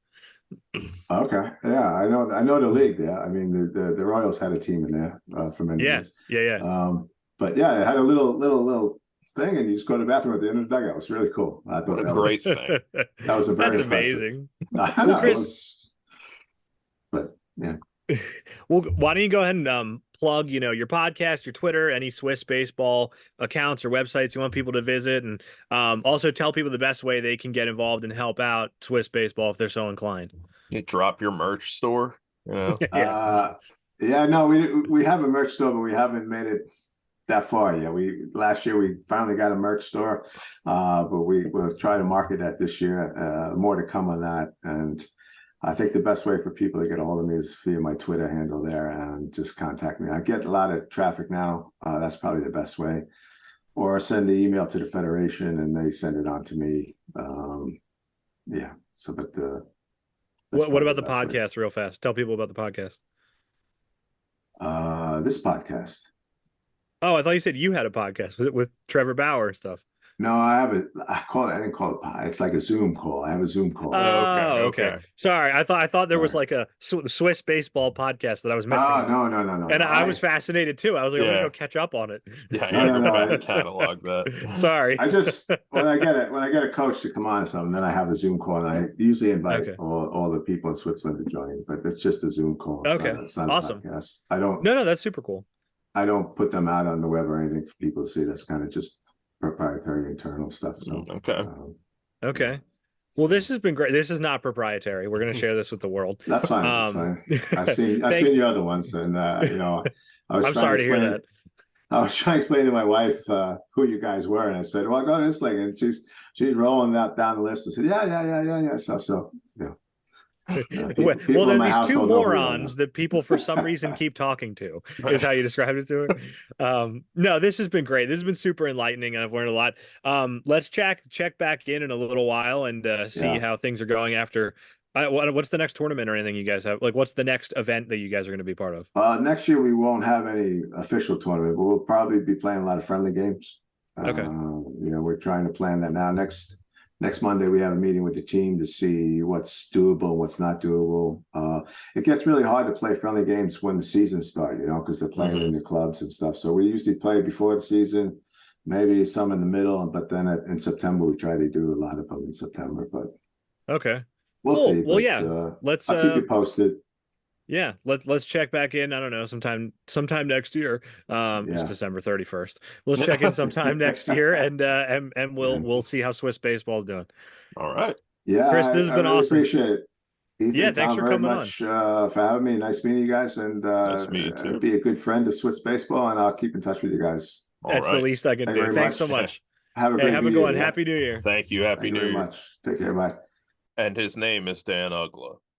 know. Okay. Yeah, I know the league there. I mean, the Royals had a team in there for many years. Yeah. But yeah, it had a little thing, and you just go to the bathroom at the end of the dugout. It was really cool. I thought that great thing. That was That's amazing. I know, Chris, but yeah. Well, why don't you go ahead and plug, your podcast, your Twitter, any Swiss baseball accounts or websites you want people to visit, and also tell people the best way they can get involved and help out Swiss baseball if they're so inclined. You drop your merch store. No, we have a merch store, but we haven't made it that far. Yeah, last year we finally got a merch store, but we'll try to market that this year. More to come on that, and I think the best way for people to get a hold of me is via my Twitter handle there and just contact me. I get a lot of traffic now. That's probably the best way, or send the email to the Federation and they send it on to me. Yeah. So, but what about the podcast? Real fast, tell people about the podcast. This podcast. Oh, I thought you said you had a podcast with Trevor Bauer and stuff. No, I didn't call it. It's like a Zoom call. I have a Zoom call. Oh, okay. Sorry, I thought there was like a Swiss baseball podcast that I was missing. No. And I was fascinated too. I was like, I'm gonna go catch up on it. Yeah, I catalog that. Sorry. I just when I get a coach to come on or something, then I have a Zoom call, and I usually invite all the people in Switzerland to join. But it's just a Zoom call. It's not awesome. A podcast. I don't. No, that's super cool. I don't put them out on the web or anything for people to see. That's kind of just proprietary internal stuff. So okay. Well, this has been great. This is not proprietary. We're going to share this with the world. That's fine. That's fine. I've seen your other ones, and I'm sorry to hear that. I was trying to explain to my wife who you guys were, and I said, "Well, go to this league," and she's rolling that down the list. I said, "Yeah." So yeah. People There in are my these two household know who we are morons now. that people for some reason keep talking to, is how you described it to her. No, this has been great. This has been super enlightening, and I've learned a lot. Let's check back in a little while and see Yeah. how things are going after. What's the next tournament or anything you guys have? Like, what's the next event that you guys are going to be part of? Next year we won't have any official tournament, but we'll probably be playing a lot of friendly games. Okay. We're trying to plan that now. Next Monday we have a meeting with the team to see what's doable, what's not doable. It gets really hard to play friendly games when the season starts, because they're playing in the clubs and stuff. So we usually play before the season, maybe some in the middle, but then in September we try to do a lot of them in September. But Okay. we'll Cool. see. Well, But, yeah. Let's I'll keep you posted. Yeah, let's check back in. I don't know, sometime next year. It's Yeah. December 31st. Let's check in sometime next year, and Yeah. we'll see how Swiss baseball is doing. All right. Yeah, Chris, this has I been really awesome. appreciate it. Ethan, Yeah, thanks Tom, for very coming on. much for having me. Nice meeting you guys, and Nice to meet you too. be a good friend of Swiss baseball, and I'll keep in touch with you guys. All That's the right. least I can Thank you do. very Thanks so much. much. Have a Hey, great have New a good Year. one. Yeah? Happy New Year. Thank you. Happy Thank you New very Year. much. Take care. Bye. And his name is Dan Ugla.